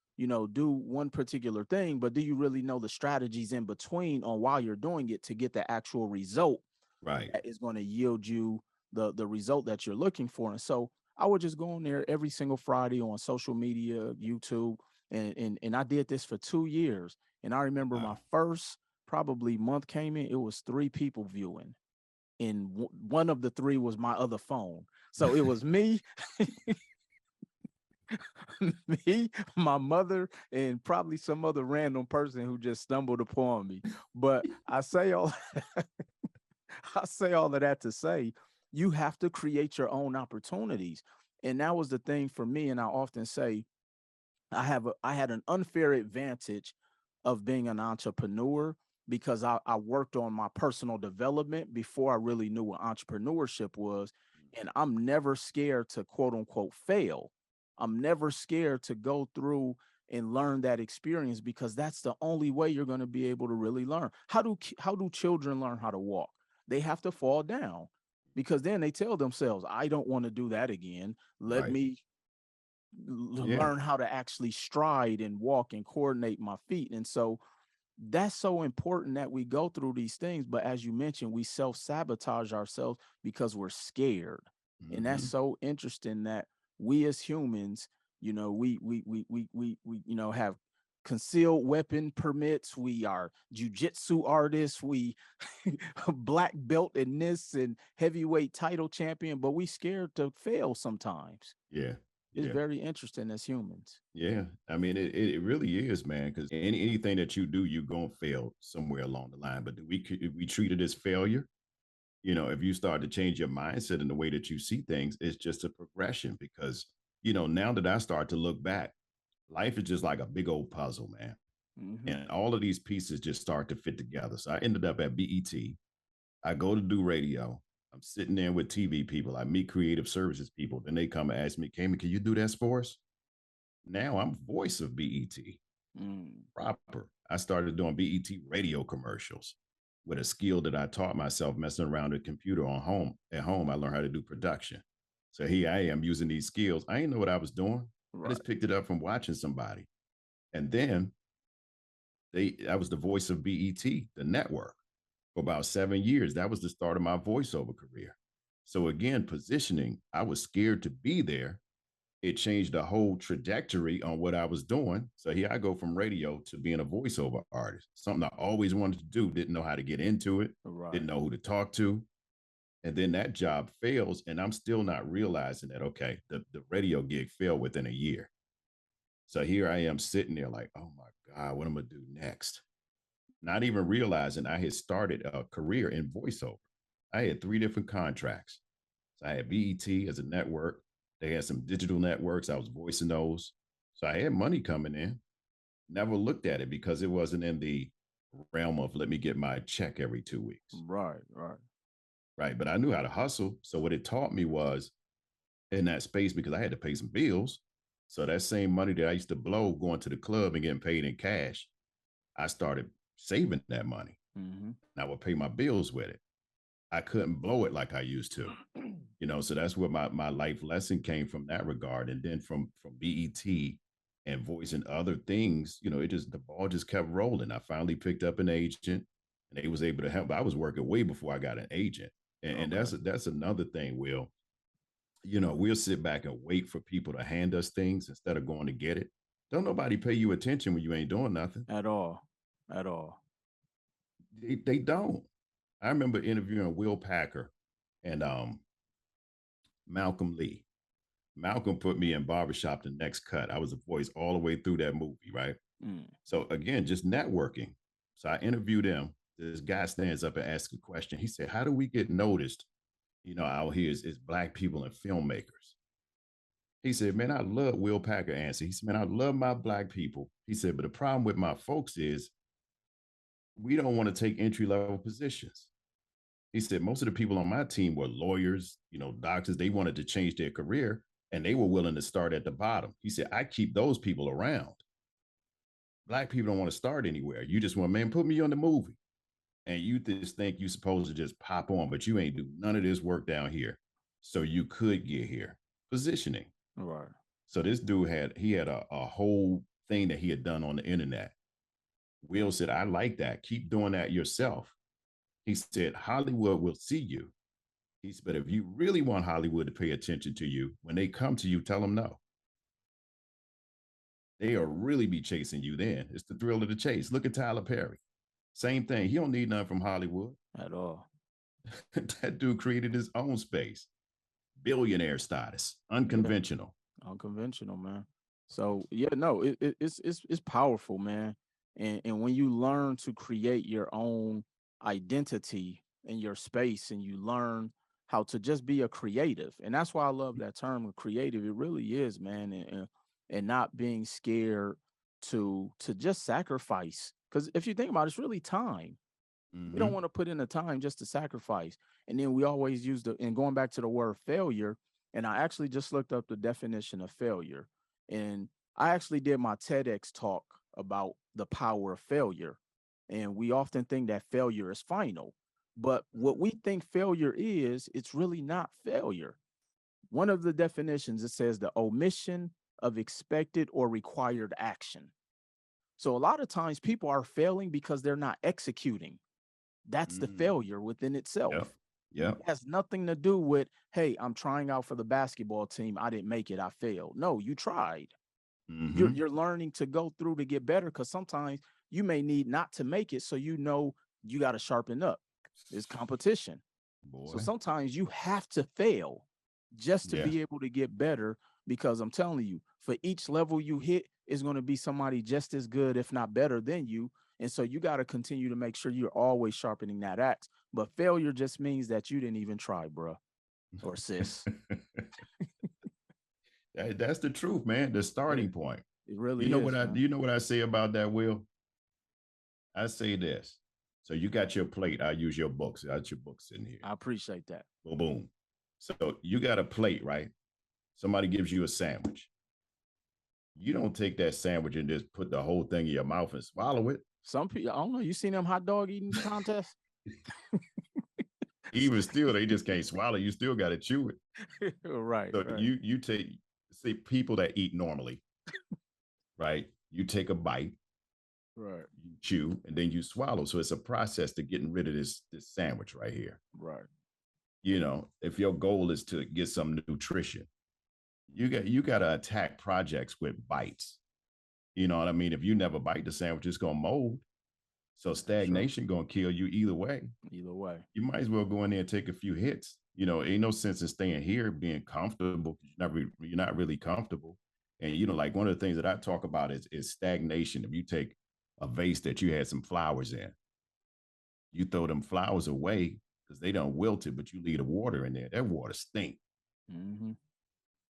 do one particular thing, but do you really know the strategies in between on while you're doing it to get the actual result right. that is going to yield you the result that you're looking for? And so I would just go on there every single Friday on social media, YouTube, and I did this for 2 years. And I remember my Wow. first probably month came in, it was 3 people viewing. And one of the three was my other phone. So it was me, me, my mother, and probably some other random person who just stumbled upon me. But I say all of that to say you have to create your own opportunities. And that was the thing for me. And I often say I had an unfair advantage of being an entrepreneur because I worked on my personal development before I really knew what entrepreneurship was. And I'm never scared to quote unquote fail. I'm never scared to go through and learn that experience because that's the only way you're going to be able to really learn. How do children learn how to walk? They have to fall down because then they tell themselves, I don't want to do that again. Let Right. me Yeah. learn how to actually stride and walk and coordinate my feet. And so that's so important that we go through these things. But as you mentioned, we self sabotage ourselves because we're scared. And that's Mm-hmm. so interesting that we as humans, we have concealed weapon permits. We are jujitsu artists. We black belt in this and heavyweight title champion, but we scared to fail sometimes. Yeah. it's Yeah. very interesting as humans. Yeah. I mean, it really is, man, because anything that you do, you're going to fail somewhere along the line. But do we treat it as failure? If you start to change your mindset and the way that you see things, it's just a progression because, now that I start to look back, life is just like a big old puzzle, man. Hmm. And all of these pieces just start to fit together. So I ended up at BET. I go to do radio. I'm sitting there with TV people. I meet creative services people. Then they come and ask me, Cayman, can you do that for us? Now I'm voice of BET Mm. proper. I started doing BET radio commercials with a skill that I taught myself messing around with a computer on home. At home, I learned how to do production. So here I am using these skills. I didn't know what I was doing. I Right. just picked it up from watching somebody. And then I was the voice of BET, the network, for about 7 years. That was the start of my voiceover career. So again, positioning, I was scared to be there. It changed the whole trajectory on what I was doing. So here I go from radio to being a voiceover artist, something I always wanted to do, didn't know how to get into it, didn't Right. know who to talk to. And then that job fails, and I'm still not realizing that, okay, the radio gig failed within a year. So here I am sitting there like, oh my God, what am I gonna do next? Not even realizing I had started a career in voiceover. I had 3 different contracts. So I had BET as a network. They had some digital networks. I was voicing those. So I had money coming in. Never looked at it because it wasn't in the realm of let me get my check every 2 weeks. Right. Right. Right. But I knew how to hustle. So what it taught me was in that space because I had to pay some bills. So that same money that I used to blow going to the club and getting paid in cash, I started saving that money. Hmm. And I would pay my bills with it. I couldn't blow it like I used to. So that's where my life lesson came from that regard. And then from BET and voicing other things, it just the ball just kept rolling. I finally picked up an agent and they was able to help. I was working way before I got an agent. And Okay. that's another thing, Will. We'll sit back and wait for people to hand us things instead of going to get it. Don't nobody pay you attention when you ain't doing nothing. At all. At all. They don't. I remember interviewing Will Packer and Malcolm Lee. Malcolm put me in barbershop the next cut. I was a voice all the way through that movie, right? Mm. So again, just networking. So I interviewed him. This guy stands up and asks a question. He said, how do we get noticed, out here is black people and filmmakers? He said, man, I love Will Packer answer. He said, man, I love my black people. He said, but the problem with my folks is we don't want to take entry level positions. He said most of the people on my team were lawyers, doctors. They wanted to change their career and they were willing to start at the bottom. He said, I keep those people around. Black people don't want to start anywhere. You just want, man, put me on the movie. And you just think you're supposed to just pop on, but you ain't do none of this work down here. So you could get here. Positioning. Right. So this dude had a whole thing that he had done on the internet. Will said, I like that. Keep doing that yourself. He said, Hollywood will see you. He said, but if you really want Hollywood to pay attention to you, when they come to you, tell them no. They'll really be chasing you then. It's the thrill of the chase. Look at Tyler Perry. Same thing. He don't need nothing from Hollywood. At all. That dude created his own space. Billionaire status. Yeah. Unconventional. Unconventional, man. So yeah, no, it's powerful, man. And when you learn to create your own identity in your space, and you learn how to just be a creative, and that's why I love that term of creative. It really is, man, and not being scared to just sacrifice. Because if you think about it, it's really time. We don't Mm-hmm. want to put in the time just to sacrifice. And then we always use and going back to the word failure, and I actually just looked up the definition of failure. And I actually did my TEDx talk about the power of failure. And we often think that failure is final. But what we think failure is, it's really not failure. One of the definitions, it says the omission of expected or required action. So a lot of times people are failing because they're not executing. That's the Mm. failure within Yep. itself. It Yep. has nothing to do with, hey, I'm trying out for the basketball team. I didn't make it. I failed. No, you tried. You're Mm-hmm. you're learning to go through to get better, because sometimes you may need not to make it. So you got to sharpen up. It's competition. So Boy. sometimes you have to fail just to Yeah. be able to get better, because I'm telling you, for each level you hit is going to be somebody just as good, if not better than you. And so you got to continue to make sure you're always sharpening that axe. But failure just means that you didn't even try, bruh or sis. That's the truth, man. The Yeah, starting point. it really is, man. You know what I say about that, Will? I say this. So you got your plate. I use your books. I got your books in here. I appreciate that. Boom, boom. So you got a plate, right? Somebody gives you a sandwich. You don't take that sandwich and just put the whole thing in your mouth and swallow it. Some people, I don't know. You seen them hot dog eating contests? Even still, they just can't swallow. You still got to chew it. Right, So right, you take, say, people that eat normally, right? You take a bite, right, you chew, and then you swallow. So it's a process to getting rid of this sandwich right here. right. If your goal is to get some nutrition, you got to attack projects with bites. You know what I mean? If you never bite the sandwich, it's gonna mold. So That's true. stagnation gonna kill you either way. Either way. You might as well go in there and take a few hits. Ain't no sense in staying here being comfortable because you're not really comfortable. And like one of the things that I talk about is stagnation. If you take a vase that you had some flowers in, you throw them flowers away because they don't wilted, but you leave the water in there. That water stink Hmm.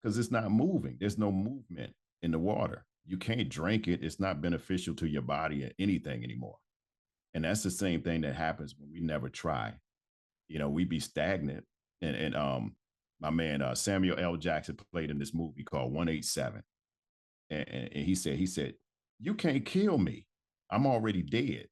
because it's not moving. There's no movement in the water. You can't drink it. It's not beneficial to your body or anything anymore. And that's the same thing that happens when we never try. We be stagnant. And my man Samuel L. Jackson played in this movie called 187. And he said, you can't kill me. I'm already dead.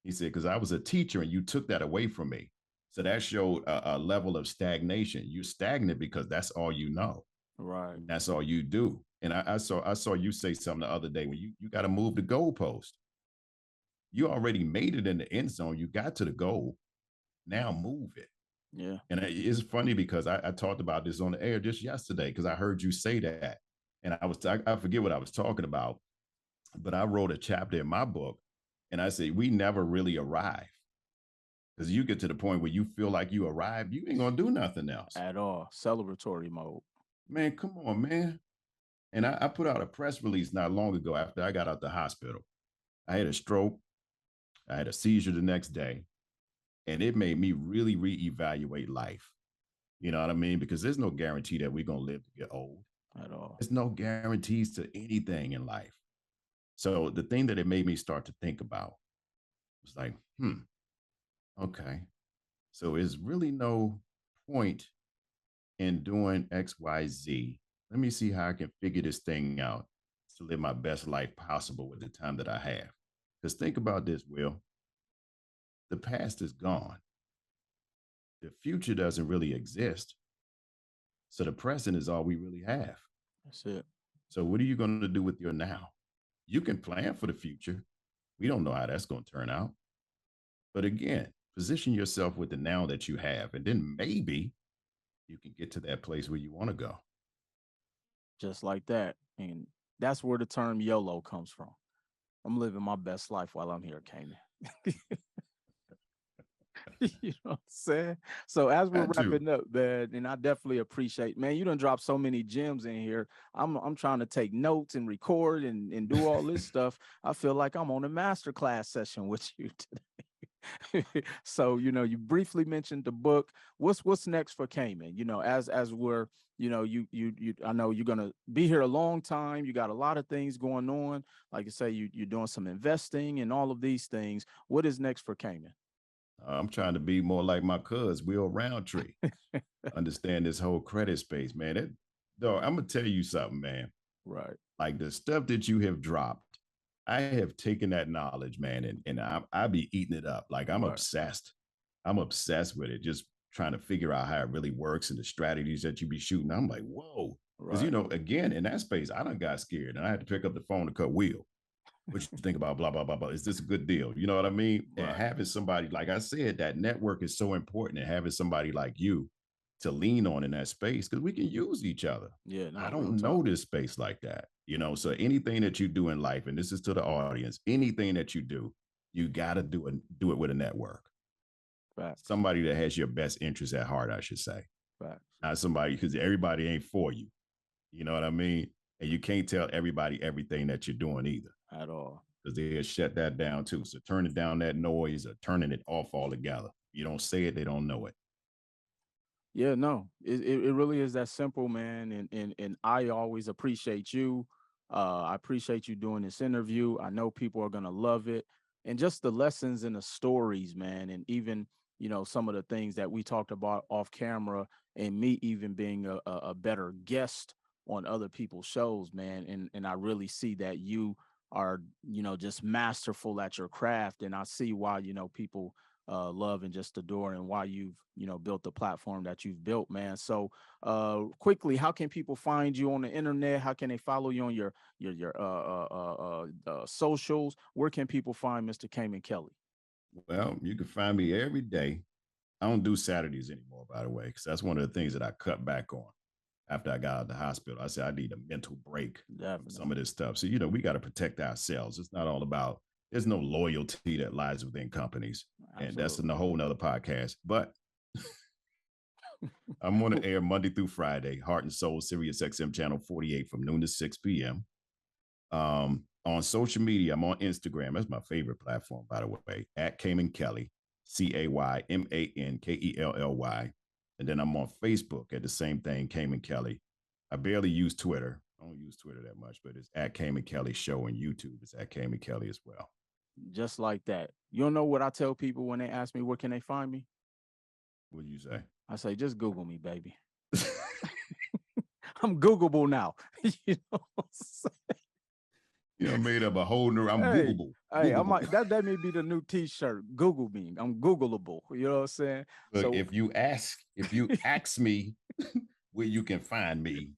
He said, because I was a teacher and you took that away from me. So that showed a level of stagnation. You're stagnant because that's all you know. Right. That's all you do. And I saw you say something the other day when you got to move the goalpost. You already made it in the end zone. You got to the goal. Now move it. Yeah. And it's funny because I talked about this on the air just yesterday because I heard you say that. And I forget what I was talking about, but I wrote a chapter in my book and I said, we never really arrive. Because you get to the point where you feel like you arrived, you ain't going to do nothing else. At all. Celebratory mode. Man, come on, man. And I put out a press release not long ago after I got out the hospital. I had a stroke. I had a seizure the next day. And it made me really reevaluate life. You know what I mean? Because there's no guarantee that we're going to live to get old. At all. There's no guarantees to anything in life. So the thing that it made me start to think about was like, okay. So is really no point in doing X, Y, Z. Let me see how I can figure this thing out to live my best life possible with the time that I have. Because think about this, Will. The past is gone. The future doesn't really exist. So the present is all we really have. That's it. So what are you going to do with your now? You can plan for the future. We don't know how that's going to turn out. But again, position yourself with the now that you have, and then maybe you can get to that place where you want to go. Just like that. And that's where the term YOLO comes from. I'm living my best life while I'm here, Cayman. You know what I'm saying? So as we're Got to. wrapping up, man, and I definitely appreciate, man, you done dropped so many gems in here. I'm trying to take notes and record and do all this stuff. I feel like I'm on a master class session with you today. So, you briefly mentioned the book. What's next for Cayman? As we're, you I know you're gonna be here a long time. You got a lot of things going on. Like you say, you're doing some investing and all of these things. What is next for Cayman? I'm trying to be more like my cuz, Will Roundtree. Understand this whole credit space, man. Dog, I'm gonna tell you something, man. Right. Like the stuff that you have dropped, I have taken that knowledge, man, and I be eating it up. Like I'm Right. obsessed. I'm obsessed with it. Just trying to figure out how it really works and the strategies that you be shooting. I'm like, whoa. Because Right. again, in that space, I done got scared and I had to pick up the phone to cut Will. What you think about blah blah blah blah? Is this a good deal? You know what I mean? And Right. having somebody, like I said, that network is so important, and having somebody like you to lean on in that space because we can use each other. Yeah, I no, real don't know talk. this space like that, So anything that you do in life, and this is to the audience, anything that you do, you got to do it with a network, Facts. somebody that has your best interest at heart, I should say, Facts. not somebody because everybody ain't for you. You know what I mean? And you can't tell everybody everything that you're doing either, at all. because they'll shut that down too. So turning down that noise or turning it off altogether. You don't say it, they don't know it. Yeah, no, it really is that simple, man. And I always appreciate you. I appreciate you doing this interview. I know people are gonna love it, and just the lessons and the stories, man, and even some of the things that we talked about off camera, and me even being a better guest on other people's shows, man. And I really see that you are just masterful at your craft, and I see why people love and just adore, and why you've built the platform that you've built, man. So quickly, how can people find you on the internet? How can they follow you on your socials? Where can people find Mr. Cayman Kelly? Well, you can find me every day. I don't do Saturdays anymore, by the way, because that's one of the things that I cut back on after I got out of the hospital. I said I need a mental break from some of Definitely. this stuff. So, we got to protect ourselves. It's not all about, there's no loyalty that lies within companies. And that's in Absolutely. a whole nother podcast. But I'm on the air Monday through Friday, Heart and Soul, Sirius XM channel 48 from noon to 6 p.m. On social media, I'm on Instagram. That's my favorite platform, by the way, at Cayman Kelly, CaymanKelly. And then I'm on Facebook at the same thing, Cayman Kelly. I barely use Twitter. I don't use Twitter that much, but it's at Cayman Kelly Show, and YouTube is at Cayman Kelly as well. Just like that. You don't know what I tell people when they ask me where can they find me? What do you say? I say just Google me, baby. I'm Googleable now. you know what I'm saying? Made up a whole new. I'm Hey, Googleable. hey, I Googleable. might that may be the new T-shirt. Google me. I'm Googleable. You know what I'm saying? Look, So if you ask me where you can find me,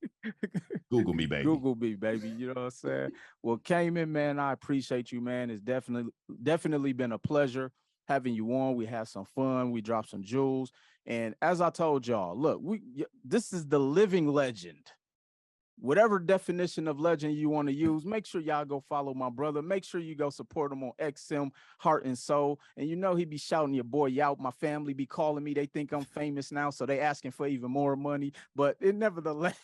Google me, baby. Google me, baby. You know what I'm saying? Well, Cayman, man, I appreciate you, man. It's definitely been a pleasure having you on. We had some fun. We dropped some jewels. And as I told y'all, look, this is the living legend. Whatever definition of legend you want to use, make sure y'all go follow my brother. Make sure you go support him on XM Heart and Soul. And he be shouting your boy out. My family be calling me. They think I'm famous now, so they asking for even more money. But nevertheless,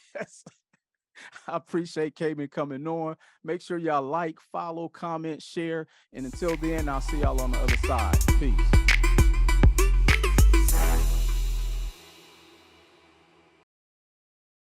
I appreciate Cayman coming on. Make sure y'all like, follow, comment, share. And until then, I'll see y'all on the other side. Peace.